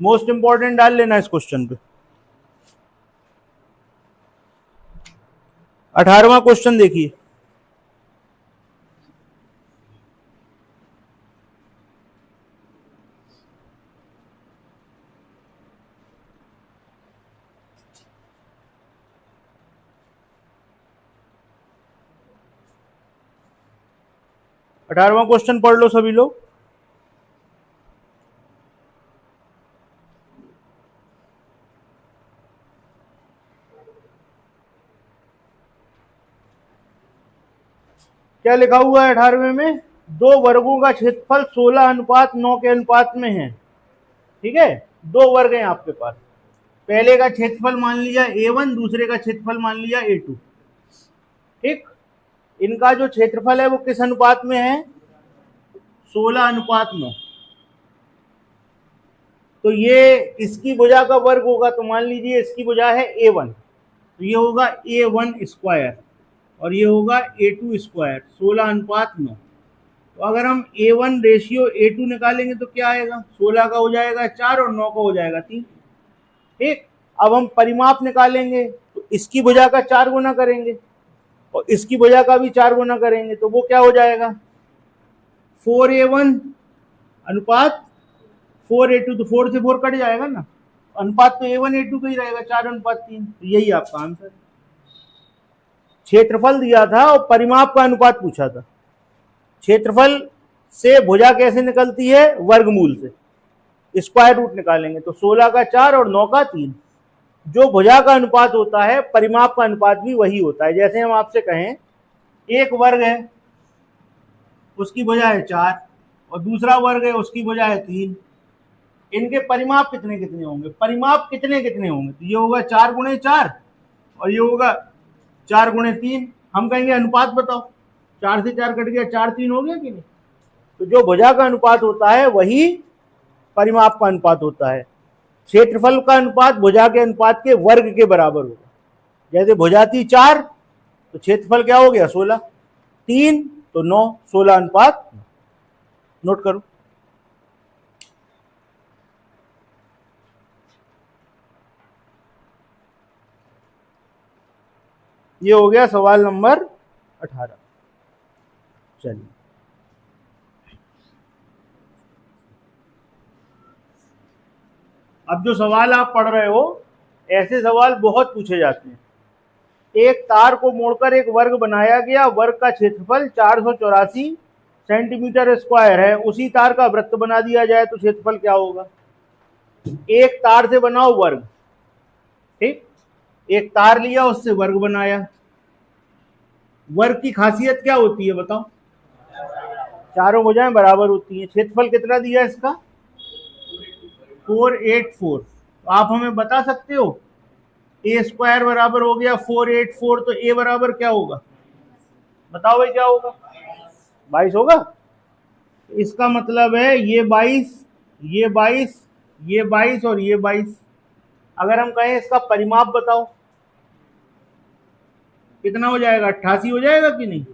मोस्ट इंपॉर्टेंट डाल लेना इस क्वेश्चन पे। 18वां क्वेश्चन देखिए, अठारहवां क्वेश्चन पढ़ लो सभी लोग। क्या लिखा हुआ है 18वें में, दो वर्गों का क्षेत्रफल 16:9 के अनुपात में है। ठीक है, दो वर्ग हैं आपके पास, पहले का क्षेत्रफल मान लिया A1, दूसरे का क्षेत्रफल मान लिया A2। ठीक, इनका जो क्षेत्रफल है वो किस अनुपात में है, 16:9। तो ये इसकी भुजा का वर्ग होगा, तो मान लीजिए इसकी भुजा है A1, तो ये होगा A1 स्क्वायर और ये होगा A2 स्क्वायर, 16:9। तो अगर हम A1 रेशियो A2 निकालेंगे तो क्या आएगा, 16 का हो जाएगा 4 और 9 का हो जाएगा 3। ठीक, अब हम परिमाप निकालेंगे तो इसकी भुजा का 4 गुना करेंगे और इसकी भुजा का भी 4 गुना करेंगे, तो वो क्या हो जाएगा, 4A1 अनुपात 4A2, तो 4 से 4 कट जाएगा ना, अनुपात तो A1 A2 का ही रहेगा, 4:3। तो यही आपका आंसर। क्षेत्रफल दिया था और परिमाप का अनुपात पूछा था। क्षेत्रफल से भुजा कैसे निकलती है, वर्गमूल से, स्क्वायर रूट निकालेंगे, तो 16 का 4 और 9 का 3। जो भुजा का अनुपात होता है परिमाप का अनुपात भी वही होता है। जैसे हम आपसे कहें एक वर्ग है, उसकी भुजा है 4 और दूसरा वर्ग है उसकी भुजा है 3, इनके परिमाप कितने कितने होंगे? परिमाप कितने कितने होंगे? तो ये होगा 4 × 4 और ये होगा 4 × 3। हम कहेंगे अनुपात बताओ, 4 से 4 कट गया, 4 3 हो गया कि नहीं? तो जो भुजा का अनुपात होता है वही परिमाप का अनुपात होता है। क्षेत्रफल का अनुपात भुजा के अनुपात के वर्ग के बराबर होगा। जैसे भुजा थी 4 तो क्षेत्रफल क्या हो गया? 16, 3 तो 9, 16 अनुपात। नोट करो। ये हो गया सवाल नंबर 18। चलिए, अब जो सवाल आप पढ़ रहे हो ऐसे सवाल बहुत पूछे जाते हैं। एक तार को मोड़कर एक वर्ग बनाया गया, वर्ग का क्षेत्रफल 484 सेंटीमीटर स्क्वायर है, उसी तार का वृत्त बना दिया जाए तो क्षेत्रफल क्या होगा? एक तार से बनाओ वर्ग, ठीक, एक तार लिया उससे वर्ग बनाया। वर्ग की खासियत क्या होती है बताओ? चारों भुजाएं बराबर होती हैं। क्षेत्रफल कितना दिया इसका? 484। तो आप हमें बता सकते हो ए स्क्वायर बराबर हो गया 484, तो ए बराबर क्या होगा? बताओ भाई क्या होगा? 22 होगा। इसका मतलब है ये 22, ये 22, ये 22 और ये 22। अगर हम कहें इसका परिमाप बताओ कितना हो जाएगा? 88 हो जाएगा कि नहीं?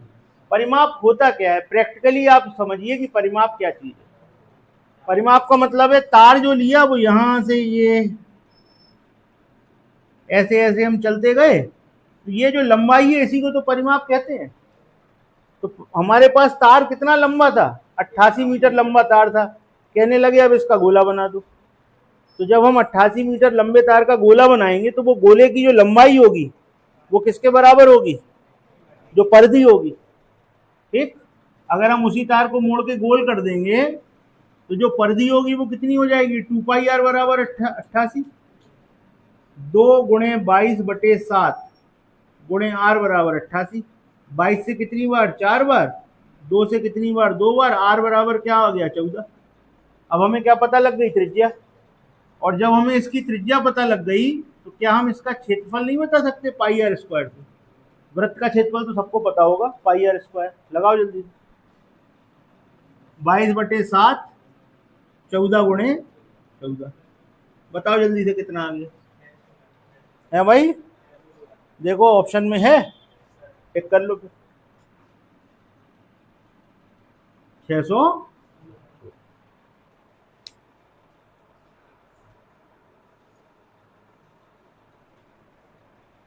परिमाप होता क्या है? प्रैक्टिकली आप समझिए कि परिमाप क्या चीज है। परिमाप का मतलब है तार जो लिया वो यहां से ये ऐसे ऐसे हम चलते गए, तो ये जो लंबाई है इसी को तो परिमाप कहते हैं। तो हमारे पास तार कितना लंबा था? 88 मीटर लंबा तार था। कहने लगे अब इसका गोला बना दो। तो जब हम 88 मीटर लंबे तार का गोला बनाएंगे तो वो गोले की जो लंबाई होगी वो किसके बराबर होगी? जो परिधि होगी, ठीक। अगर हम उसी तार को मोड़ के गोल कर देंगे तो जो परिधि होगी वो कितनी हो जाएगी? 2πr बराबर 88। 2 × 22/7 गुणे आर बराबर 88। 22 से कितनी बार? 4 बार। 2 से कितनी बार? 2 बार। आर बराबर क्या हो गया? 14। अब हमें क्या पता लग गई? त्रिज्या। और जब हमें इसकी त्रिज्या पता लग गई तो क्या हम इसका क्षेत्रफल नहीं बता सकते πr स्क्वायर से? वृत्त का क्षेत्रफल तो सबको पता होगा, πr स्क्वायर। लगाओ जल्दी। 22/7 14 × 14। बताओ जल्दी से कितना आ गया? है भाई? देखो ऑप्शन में है, टिक कर लो। 600।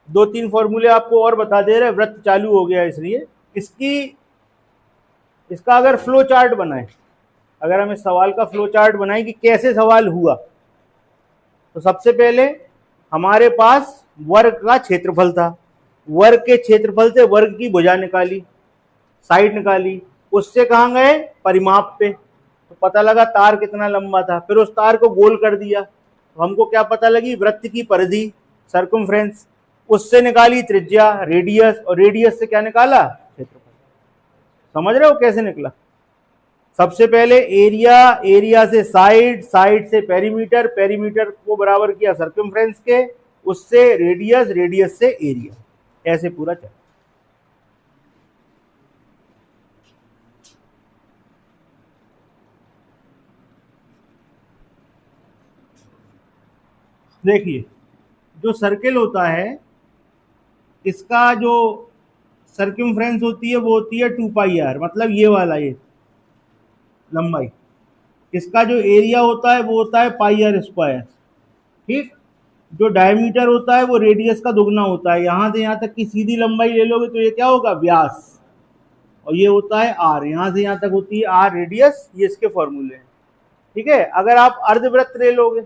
दो तीन फॉर्मूले आपको और बता दे रहे। वृत्त चालू हो गया इसलिए इसका अगर फ्लो चार्ट बनाए, अगर हम इस सवाल का फ्लो चार्ट बनाए कि कैसे सवाल हुआ, तो सबसे पहले हमारे पास वर्ग का क्षेत्रफल था। वर्ग के क्षेत्रफल से वर्ग की भुजा निकाली, साइड निकाली, उससे कहां गए? परिमाप पे। तो पता लगा तार कितना लंबा था। फिर उस तार को गोल कर दिया तो हमको क्या पता लगी? वृत्त की परिधि, सर्कमफ्रेंस। उससे निकाली त्रिज्या, रेडियस, और रेडियस से क्या निकाला? क्षेत्रफल। समझ रहे हो कैसे निकला? सबसे पहले एरिया, एरिया से साइड, साइड से पेरीमीटर, पेरीमीटर को बराबर किया सर्कमफ्रेंस के, उससे रेडियस, रेडियस से एरिया, ऐसे पूरा चला। देखिए जो सर्किल होता है इसका जो सर्कमफ्रेंस होती है वो होती है 2πr, मतलब ये वाला, ये लंबाई। इसका जो एरिया होता है वो होता है πr स्क्वायर, ठीक। जो डायमीटर होता है वो रेडियस का दुगना होता है। यहां से यहां तक की सीधी लंबाई ले लोगे तो ये क्या होगा? व्यास। और ये होता है आर, यहां से यहां तक होती है आर रेडियस। ये इसके फॉर्मूले हैं, ठीक है। अगर आप अर्धवृत्त ले लोगे,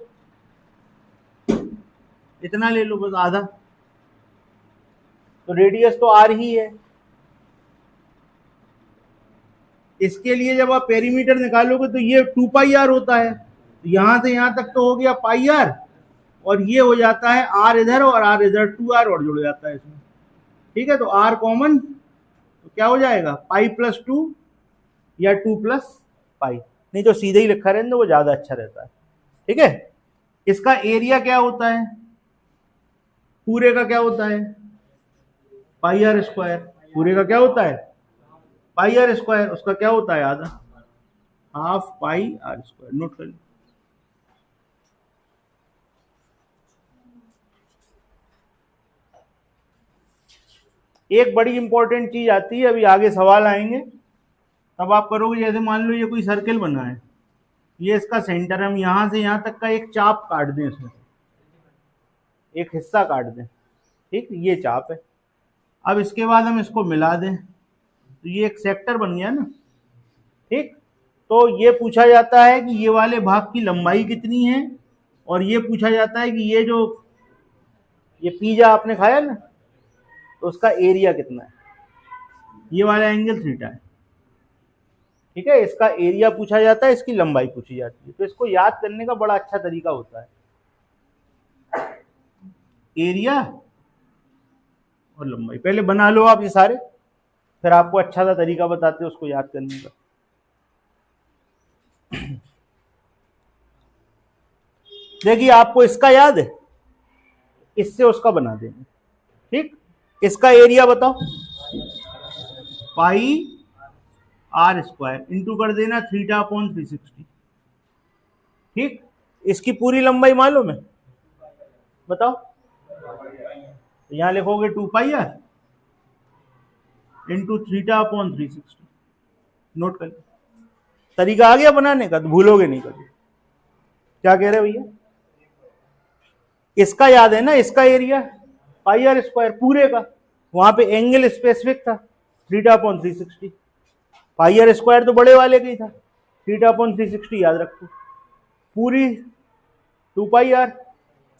इतना ले लो बस आधा, तो रेडियस तो आर ही है। इसके लिए जब आप पेरीमीटर निकालोगे तो ये 2πr होता है। यहां से यहां तक तो हो गया πr, और ये हो जाता है आर इधर और आर इधर, 2r और जुड़ जाता है इसमें। ठीक है, तो r कॉमन, तो क्या हो जाएगा पाई प्लस 2 या 2 प्लस पाई, नहीं तो सीधे ही लिखा रहने दो, वो ज्यादा अच्छा रहता है। ठीक है, इसका एरिया क्या होता है, पूरे का क्या होता है पाई आर स्क्वायर, पूरे का क्या होता है पाई आर स्क्वायर, उसका क्या होता है आधा, half pi r square. Note कर लो। एक बड़ी इंपॉर्टेंट चीज आती है, अभी आगे सवाल आएंगे तब आप करोगे। जैसे मान लो ये कोई सर्किल बना है, ये इसका सेंटर, हम यहां से यहां तक का एक चाप काट दें, इसमें एक हिस्सा काट दें, ठीक, ये चाप है। अब इसके बाद हम इसको मिला दें तो ये एक सेक्टर बन गया ना। ठीक, तो ये पूछा जाता है कि ये वाले भाग की लंबाई कितनी है, और ये पूछा जाता है कि ये जो ये पिज्जा आपने खाया ना, तो उसका एरिया कितना है, ये वाला एंगल थीटा है। ठीक है, इसका एरिया पूछा जाता है, इसकी लंबाई पूछी जाती है। तो इसको याद करने का बड़ा अच्छा तरीका होता है, एरिया और लंबाई। पहले बना लो आप ये सारे, फिर आपको अच्छा सा तरीका बताते हैं उसको याद करने का। देखिए, आपको इसका याद है, इससे उसका बना देंगे। ठीक, इसका एरिया बताओ, पाई आर स्क्वायर इंटू कर देना थीटा अपॉन 360। ठीक, इसकी पूरी लंबाई मालूम है, बताओ, तो यहां लिखोगे 2 pi R into theta upon 360। Note कर, तरीका आ गया बनाने का, तो भूलोगे नहीं कभी। क्या कह रहे भैया, इसका याद है ना, इसका एरिया पाई आर स्क्वायर पूरे का, वहां पे एंगल स्पेसिफिक था theta upon 360, pi r square तो बड़े वाले का ही था, थीटा अपॉन 360 याद रखो, पूरी 2 पाई आर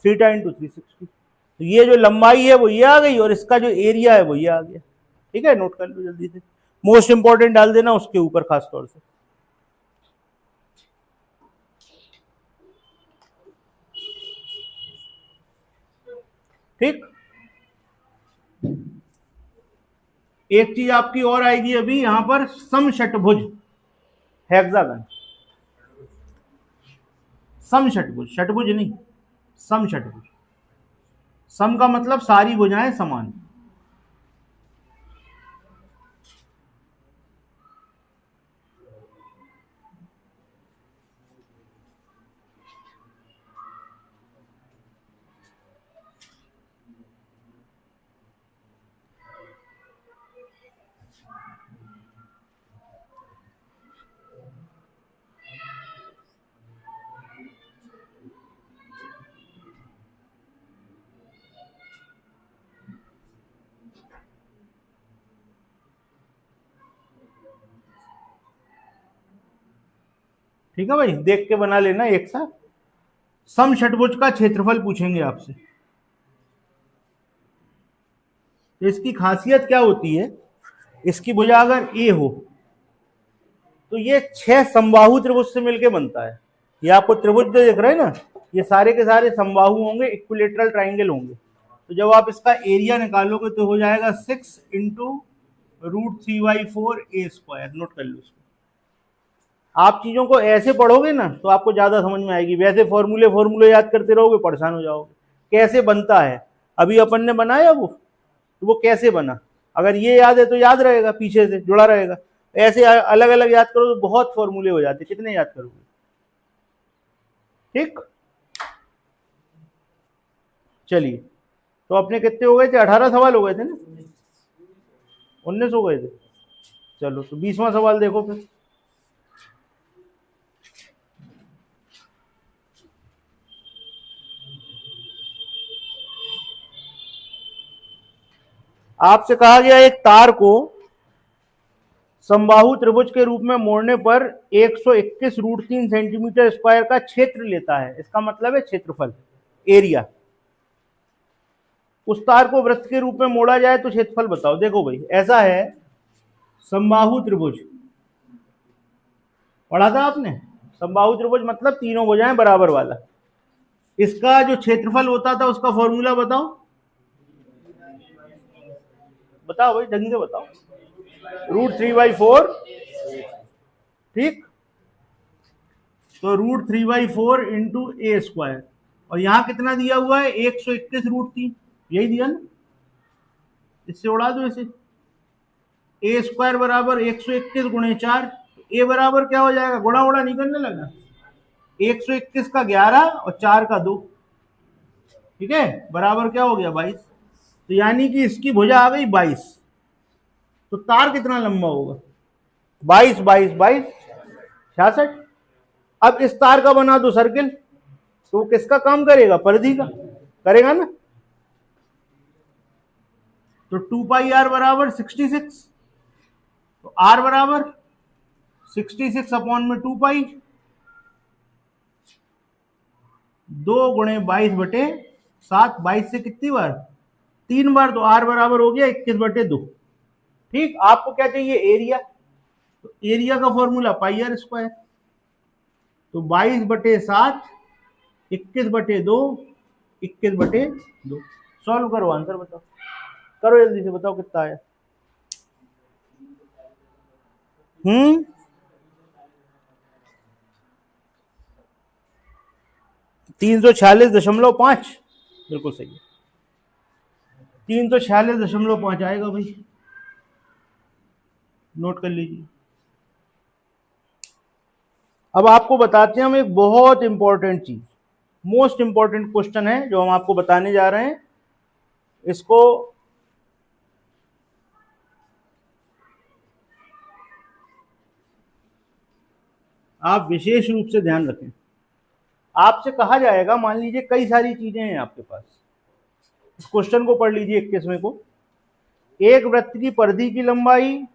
थीटा इंटू 360। तो ये जो लंबाई है वो ये आ गई, और इसका जो एरिया है वो ये आ गया। ठीक है, नोट कर लो जल्दी से, मोस्ट इंपॉर्टेंट डाल देना उसके ऊपर खास तौर से। ठीक, एक चीज आपकी और आएगी अभी यहां पर, समषटभुज हेक्सागन, समषटभुज, षटभुज नहीं, समषटभुज। सम का मतलब सारी भुजाएं समान। ठीक है भाई, देख के बना लेना एक साथ। समषटभुज का क्षेत्रफल पूछेंगे आपसे, तो इसकी खासियत क्या होती है, इसकी भुजा अगर ए हो तो ये 6 समबाहु त्रिभुज से मिलके बनता है। ये आपको त्रिभुज जो दिख रहे हैं ना, ये सारे के सारे समबाहु होंगे, इक्विलेटरल ट्राइंगल होंगे। तो जब आप इसका एरिया निकालोगे तो हो जाएगा 6 इंटू √3/4 ए स्क्वायर। नोट कर लो इसको। आप चीजों को ऐसे पढ़ोगे ना तो आपको ज्यादा समझ में आएगी, वैसे फॉर्मूले याद करते रहोगे परेशान हो जाओगे। कैसे बनता है, अभी अपन ने बनाया वो, तो वो कैसे बना, अगर ये याद है तो याद रहेगा, पीछे से जुड़ा रहेगा। ऐसे अलग अलग याद करो तो बहुत फॉर्मूले हो जाते, कितने याद करोगे। ठीक, चलिए, तो अपने कितने हो गए थे, 18 सवाल हो गए थे ना, 19 हो गए थे। चलो, तो 20वां सवाल देखो फिर। आपसे कहा गया एक तार को समबाहु त्रिभुज के रूप में मोड़ने पर 121 √3 सेंटीमीटर स्क्वायर का क्षेत्र लेता है। इसका मतलब है क्षेत्रफल, एरिया। उस तार को वृत्त के रूप में मोड़ा जाए तो क्षेत्रफल बताओ। देखो भाई, ऐसा है, समबाहु त्रिभुज पढ़ा था आपने, समबाहु त्रिभुज मतलब तीनों भुजाएं बराबर वाला। इसका जो क्षेत्रफल होता था उसका फॉर्मूला बताओ, बताओ भाई, ढंग से बताओ। √3/4, ठीक। तो √3/4 इंटू ए स्क्वायर, और यहां कितना दिया हुआ है, 121√3, यही दिया ना, इससे उड़ा दो इसे। ए स्क्वायर बराबर 121 × 4, ए बराबर क्या हो जाएगा, गुणा उड़ा नहीं करने लगा, 121 का 11 और 4 का 2, ठीक है, बराबर क्या हो गया, 22। तो यानी कि इसकी भुजा आ गई 22। तो तार कितना लंबा होगा, 22 22 22 66। अब इस तार का बना दो सर्किल, तो किसका काम करेगा, परिधि का करेगा ना। तो 2πr बराबर 66, तो r बराबर 66/2π, 2 × 22/7, 22 से कितनी बार, 3 बार, तो r बराबर हो गया 21/2। ठीक, आपको क्या चाहिए, एरिया, तो एरिया का फॉर्मूला πr²। तो 22/7, 21/2, 21/2। सॉल्व करो, आंसर बताओ, करो जल्दी से, बताओ कितना आया। 346.5, बिल्कुल सही है, 346.5 आएगा भाई, नोट कर लीजिए। अब आपको बताते हैं हम एक बहुत इंपॉर्टेंट चीज, मोस्ट इंपॉर्टेंट क्वेश्चन है जो हम आपको बताने जा रहे हैं। इसको आप विशेष रूप से ध्यान रखें। आपसे कहा जाएगा, मान लीजिए कई सारी चीजें हैं आपके पास, इस क्वेश्चन को पढ़ लीजिए 21वें को। एक वृत्त की परिधि की लंबाई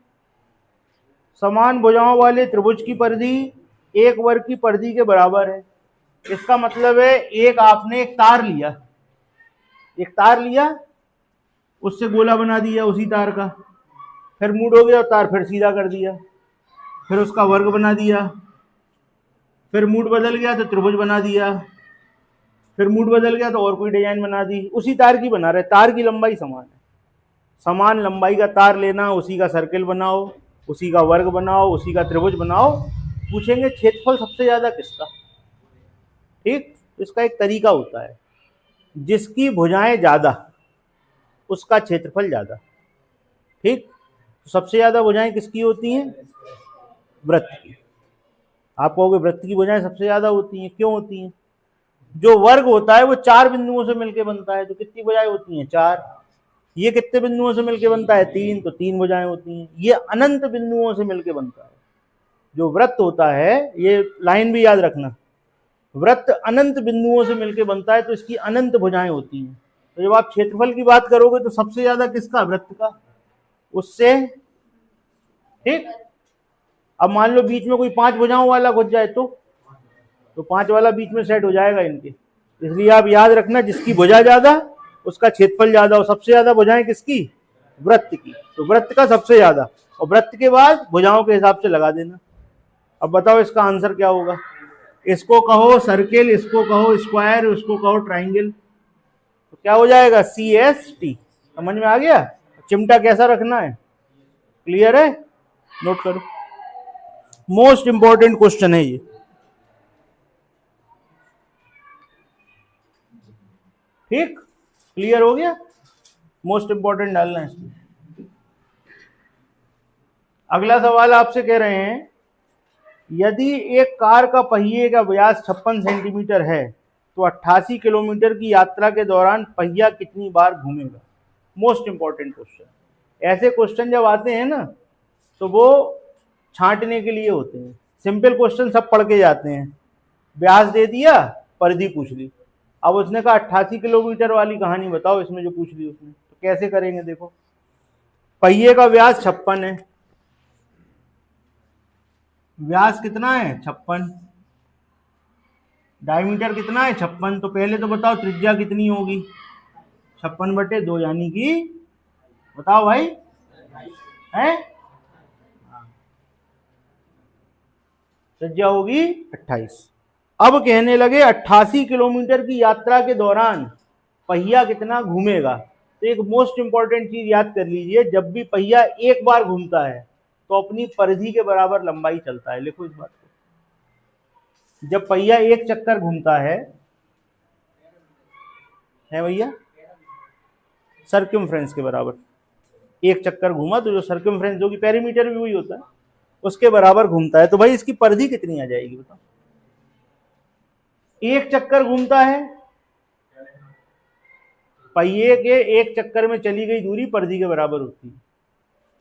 समान भुजाओं वाले त्रिभुज की परिधि एक वर्ग की परिधि के बराबर है। इसका मतलब है, एक आपने एक तार लिया, एक तार लिया, उससे गोला बना दिया उसी तार का, फिर मूड हो गया तार फिर सीधा कर दिया, फिर उसका वर्ग बना दिया, फिर मूड बदल गया तो त्रिभुज बना दिया, फिर मूड बदल गया तो और कोई डिजाइन बना दी, उसी तार की बना रहे। तार की लंबाई समान है, समान लंबाई का तार लेना, उसी का सर्किल बनाओ, उसी का वर्ग बनाओ, उसी का त्रिभुज बनाओ। पूछेंगे क्षेत्रफल सबसे ज्यादा किसका, ठीक। इसका एक तरीका होता है, जिसकी भुजाएं ज्यादा उसका क्षेत्रफल ज्यादा, ठीक। तो सबसे ज्यादा भुजाएं किसकी होती हैं, वृत्त की। आप कहोगे वृत्त की भुजाएं सबसे ज्यादा होती हैं, क्यों होती हैं, जो वर्ग होता है वो 4 बिंदुओं से मिलकर बनता है, तो कितनी भुजाएं होती हैं, 4। ये कितने बिंदुओं से मिलकर बनता है, 3, तो 3 भुजाएं होती हैं। ये अनंत बिंदुओं से मिलकर बनता है। जो वृत्त होता है, ये लाइन भी याद रखना, वृत्त अनंत बिंदुओं से मिलकर बनता है, तो इसकी अनंत भुजाएं होती हैं। तो जब आप क्षेत्रफल की बात करोगे तो सबसे ज्यादा किसका, वृत्त का, उससे, ठीक। अब मान लो बीच में कोई 5 भुजाओं वाला घुस जाए तो 5 वाला बीच में सेट हो जाएगा इनके। इसलिए आप याद रखना, जिसकी भुजा ज्यादा उसका क्षेत्रफल ज्यादा, और सबसे ज्यादा भुजाएं किसकी, वृत्त की। तो वृत्त का सबसे ज्यादा, और वृत्त के बाद भुजाओं के हिसाब से लगा देना। अब बताओ इसका आंसर क्या होगा। इसको कहो सर्किल, इसको कहो स्क्वायर, इसको कहो ट्राइंगल, तो क्या हो जाएगा, CST। समझ में आ गया, चिमटा कैसा रखना है, क्लियर है, नोट करो। मोस्ट इंपॉर्टेंट क्वेश्चन है ये, ठीक, क्लियर हो गया, मोस्ट इंपॉर्टेंट डालना है इसमें। अगला सवाल आपसे कह रहे हैं, यदि एक कार का पहिए का व्यास 56 सेंटीमीटर है तो 88 किलोमीटर की यात्रा के दौरान पहिया कितनी बार घूमेगा। Most important question. ऐसे क्वेश्चन जब आते हैं ना, तो वो छांटने के लिए होते हैं। सिंपल क्वेश्चन सब पढ़ के जाते हैं, व्यास दे दिया, परिधि पूछ ली। अब उसने कहा 88 किलोमीटर वाली कहानी बताओ, इसमें जो पूछ ली उसने, तो कैसे करेंगे। देखो, पहिए का व्यास 56 है, व्यास कितना है 56, डायमीटर कितना है 56, तो पहले तो बताओ त्रिज्या कितनी होगी, 56/2, यानी कि बताओ भाई, है त्रिज्या होगी 28। अब कहने लगे 88 किलोमीटर की यात्रा के दौरान पहिया कितना घूमेगा। तो एक मोस्ट इंपॉर्टेंट चीज याद कर लीजिए, जब भी पहिया एक बार घूमता है तो अपनी परिधि के बराबर लंबाई चलता है। लिखो इस बात को, जब पहिया एक चक्कर घूमता है भैया, सर्कमफ्रेंस के बराबर, एक चक्कर घूमा तो जो सर्कमफ्रेंस जो कि पेरीमीटर भी वही होता है उसके बराबर घूमता है, तो भाई इसकी परिधि कितनी आ जाएगी बताओ। एक चक्कर घूमता है, पहिए के एक चक्कर में चली गई दूरी परिधि के बराबर होती है।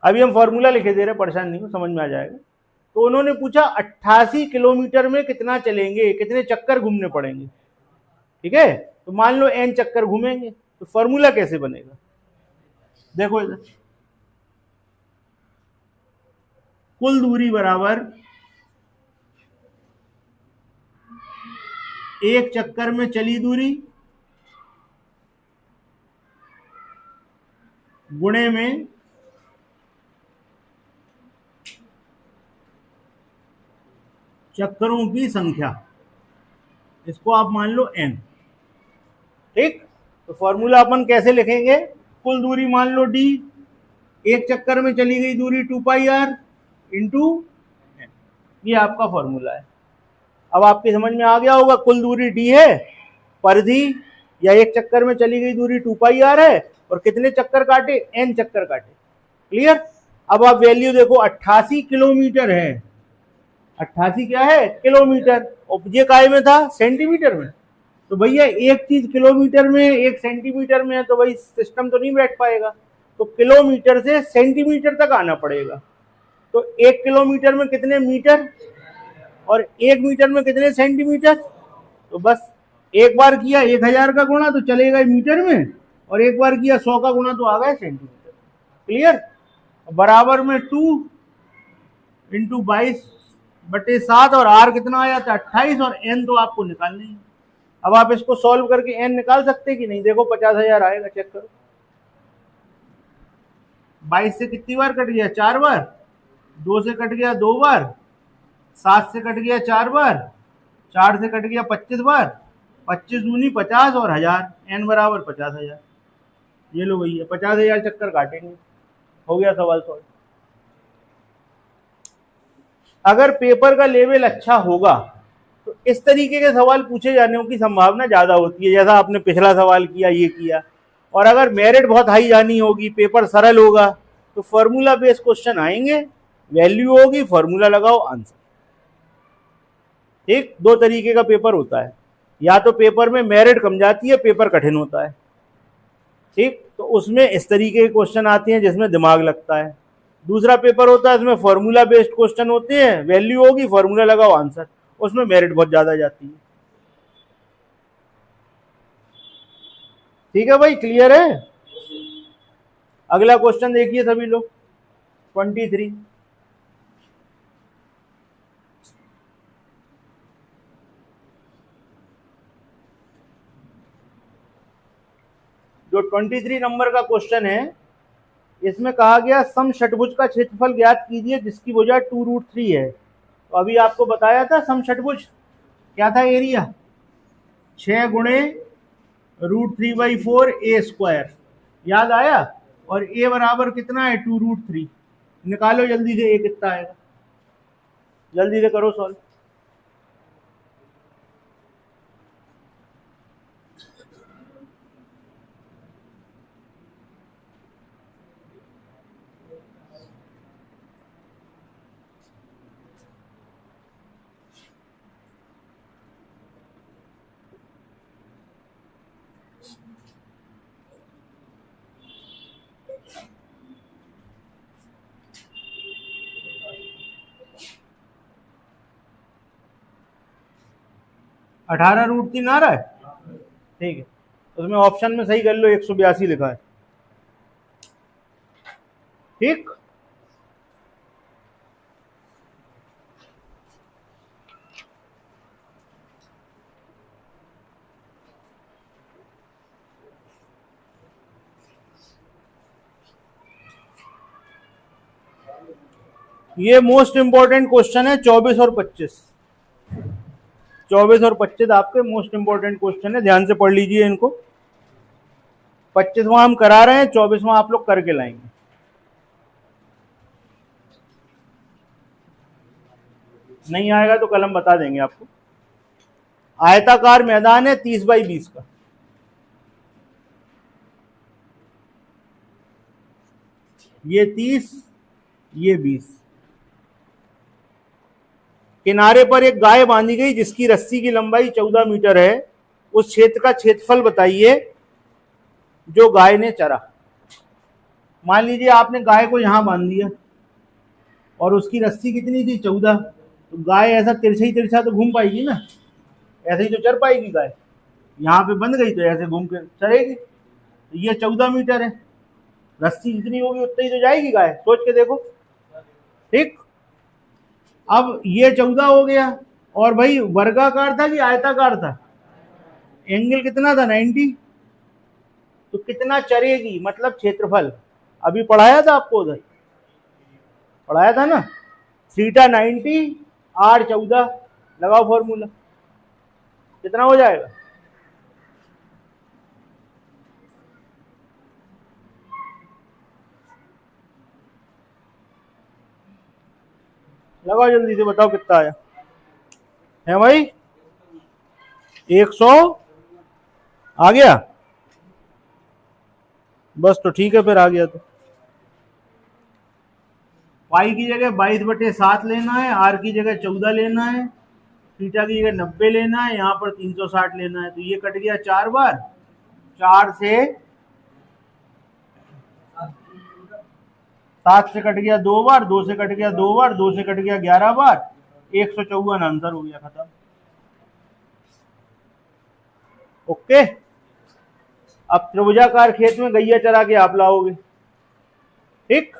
अभी हम फॉर्मूला लिखे दे रहे, परेशान नहीं हो, समझ में आ जाएगा। तो उन्होंने पूछा 88 किलोमीटर में कितना चलेंगे, कितने चक्कर घूमने पड़ेंगे, ठीक है। तो मान लो n चक्कर घूमेंगे, तो फॉर्मूला कैसे बनेगा, देखो इधर, कुल दूरी बराबर एक चक्कर में चली दूरी गुणे में चक्करों की संख्या, इसको आप मान लो n, ठीक। तो फॉर्मूला अपन कैसे लिखेंगे, कुल दूरी मान लो d, एक चक्कर में चली गई दूरी 2πr इंटू n, ये आपका फॉर्मूला है। अब आपकी समझ में आ गया होगा, कुल दूरी d है, परिधि या एक चक्कर में चली गई दूरी 2πr है, और कितने चक्कर काटे, n चक्कर काटे, क्लियर। अब आप वैल्यू देखो, 88 किलोमीटर है, 88 क्या है, किलोमीटर, और ये काय में था, सेंटीमीटर में। तो भैया एक चीज किलोमीटर में एक सेंटीमीटर में है तो भाई सिस्टम तो नहीं बैठ पाएगा, तो किलोमीटर से सेंटीमीटर तक आना पड़ेगा। तो एक किलोमीटर में कितने मीटर और एक मीटर में कितने सेंटीमीटर, तो बस एक बार किया 1000 का गुणा तो चलेगा मीटर में, और एक बार किया 100 का गुणा तो आ गया सेंटीमीटर, क्लियर। बराबर में 2 इंटू 22/7, और r कितना आया था 28, और n तो आपको निकालना ही। अब आप इसको सॉल्व करके n निकाल सकते कि नहीं, देखो 50,000 आएगा, चेक करो। 22 से कितनी बार कट गया, 4 बार, 2 से कट गया 2 बार, 7 से कट गया 4 बार, 4 से कट गया 25 बार, 25 दूनी 50 और 1000, n बराबर 50,000। ये लो भैया 50,000 चक्कर काटेंगे, हो गया सवाल सॉल्व। अगर पेपर का लेवल अच्छा होगा तो इस तरीके के सवाल पूछे जाने की संभावना ज्यादा होती है, जैसा आपने पिछला सवाल किया, ये किया। और अगर मेरिट बहुत हाई जानी होगी, पेपर सरल होगा, तो फॉर्मूला बेस्ड क्वेश्चन आएंगे, वैल्यू होगी, फॉर्मूला लगाओ, आंसर। ठीक, दो तरीके का पेपर होता है, या तो पेपर में मेरिट कम जाती है, पेपर कठिन होता है, ठीक, तो उसमें इस तरीके के क्वेश्चन आते हैं जिसमें दिमाग लगता है। दूसरा पेपर होता है इसमें फॉर्मूला बेस्ड क्वेश्चन होते हैं, वैल्यू होगी, फॉर्मूला लगाओ, आंसर, उसमें मेरिट बहुत ज्यादा जाती है। ठीक है भाई, क्लियर है। अगला क्वेश्चन देखिए सभी लोग, 23। जो 23 नंबर का क्वेश्चन है, इसमें कहा गया समषटभुज का क्षेत्रफल ज्ञात कीजिए जिसकी भुजा 2√3 है। तो अभी आपको बताया था समषटभुज क्या था, एरिया 6 गुणे √3/4 a², याद आया। और a बराबर कितना है, 2√3, निकालो जल्दी से, a कितना आएगा, जल्दी से करो सॉल्व। ₹18 आ रहा है, ठीक है, उसमें ऑप्शन में सही कर लो, 182 लिखा है, ठीक। ये मोस्ट इंपॉर्टेंट क्वेश्चन है, 24 और 25। 24 और 25 आपके मोस्ट इंपोर्टेंट क्वेश्चन है, ध्यान से पढ़ लीजिए इनको। 25वां हम करा रहे हैं, 24वां आप लोग करके लाएंगे। नहीं आएगा तो कल हम बता देंगे आपको। आयताकार मैदान है 30 बाई 20 का, ये 30 ये 20। किनारे पर एक गाय बांधी गई जिसकी रस्सी की लंबाई 14 मीटर है। उस क्षेत्र का क्षेत्रफल बताइए जो गाय ने चरा। मान लीजिए आपने गाय को यहां बांध दिया और उसकी रस्सी कितनी थी 14, तो गाय ऐसा तिरछा ही तिरछा तो घूम पाएगी ना, ऐसे ही तो चर पाएगी गाय। यहाँ पे बंध गई तो ऐसे घूम के चरेगी। तो ये 14 मीटर है, रस्सी जितनी होगी उतनी तो जाएगी गाय, सोच के देखो। ठीक, अब ये 14 हो गया, और भाई वर्गाकार था कि आयताकार था? एंगल कितना था 90, तो कितना चरेगी मतलब क्षेत्रफल। अभी पढ़ाया था आपको, उधर पढ़ाया था ना, थीटा 90 आर 14, लगाओ फॉर्मूला, कितना हो जाएगा? लगाओ जल्दी से, बताओ कितना आया है भाई? 100 आ गया, बस तो ठीक है, फिर आ गया तो पाई की जगह 22/7 लेना है, आर की जगह 14 लेना है, थीटा की जगह 90 लेना है, यहाँ पर 360 लेना है। तो ये कट गया 4 बार, 4 से 7 से कट गया 2 बार, 2 से कट गया 2 बार, 2 से कट गया 11 बार, 154 आंसर हो गया, खत्म। ओके, अब त्रिभुजाकार खेत में गैया चरा के आप लाओगे। ठीक,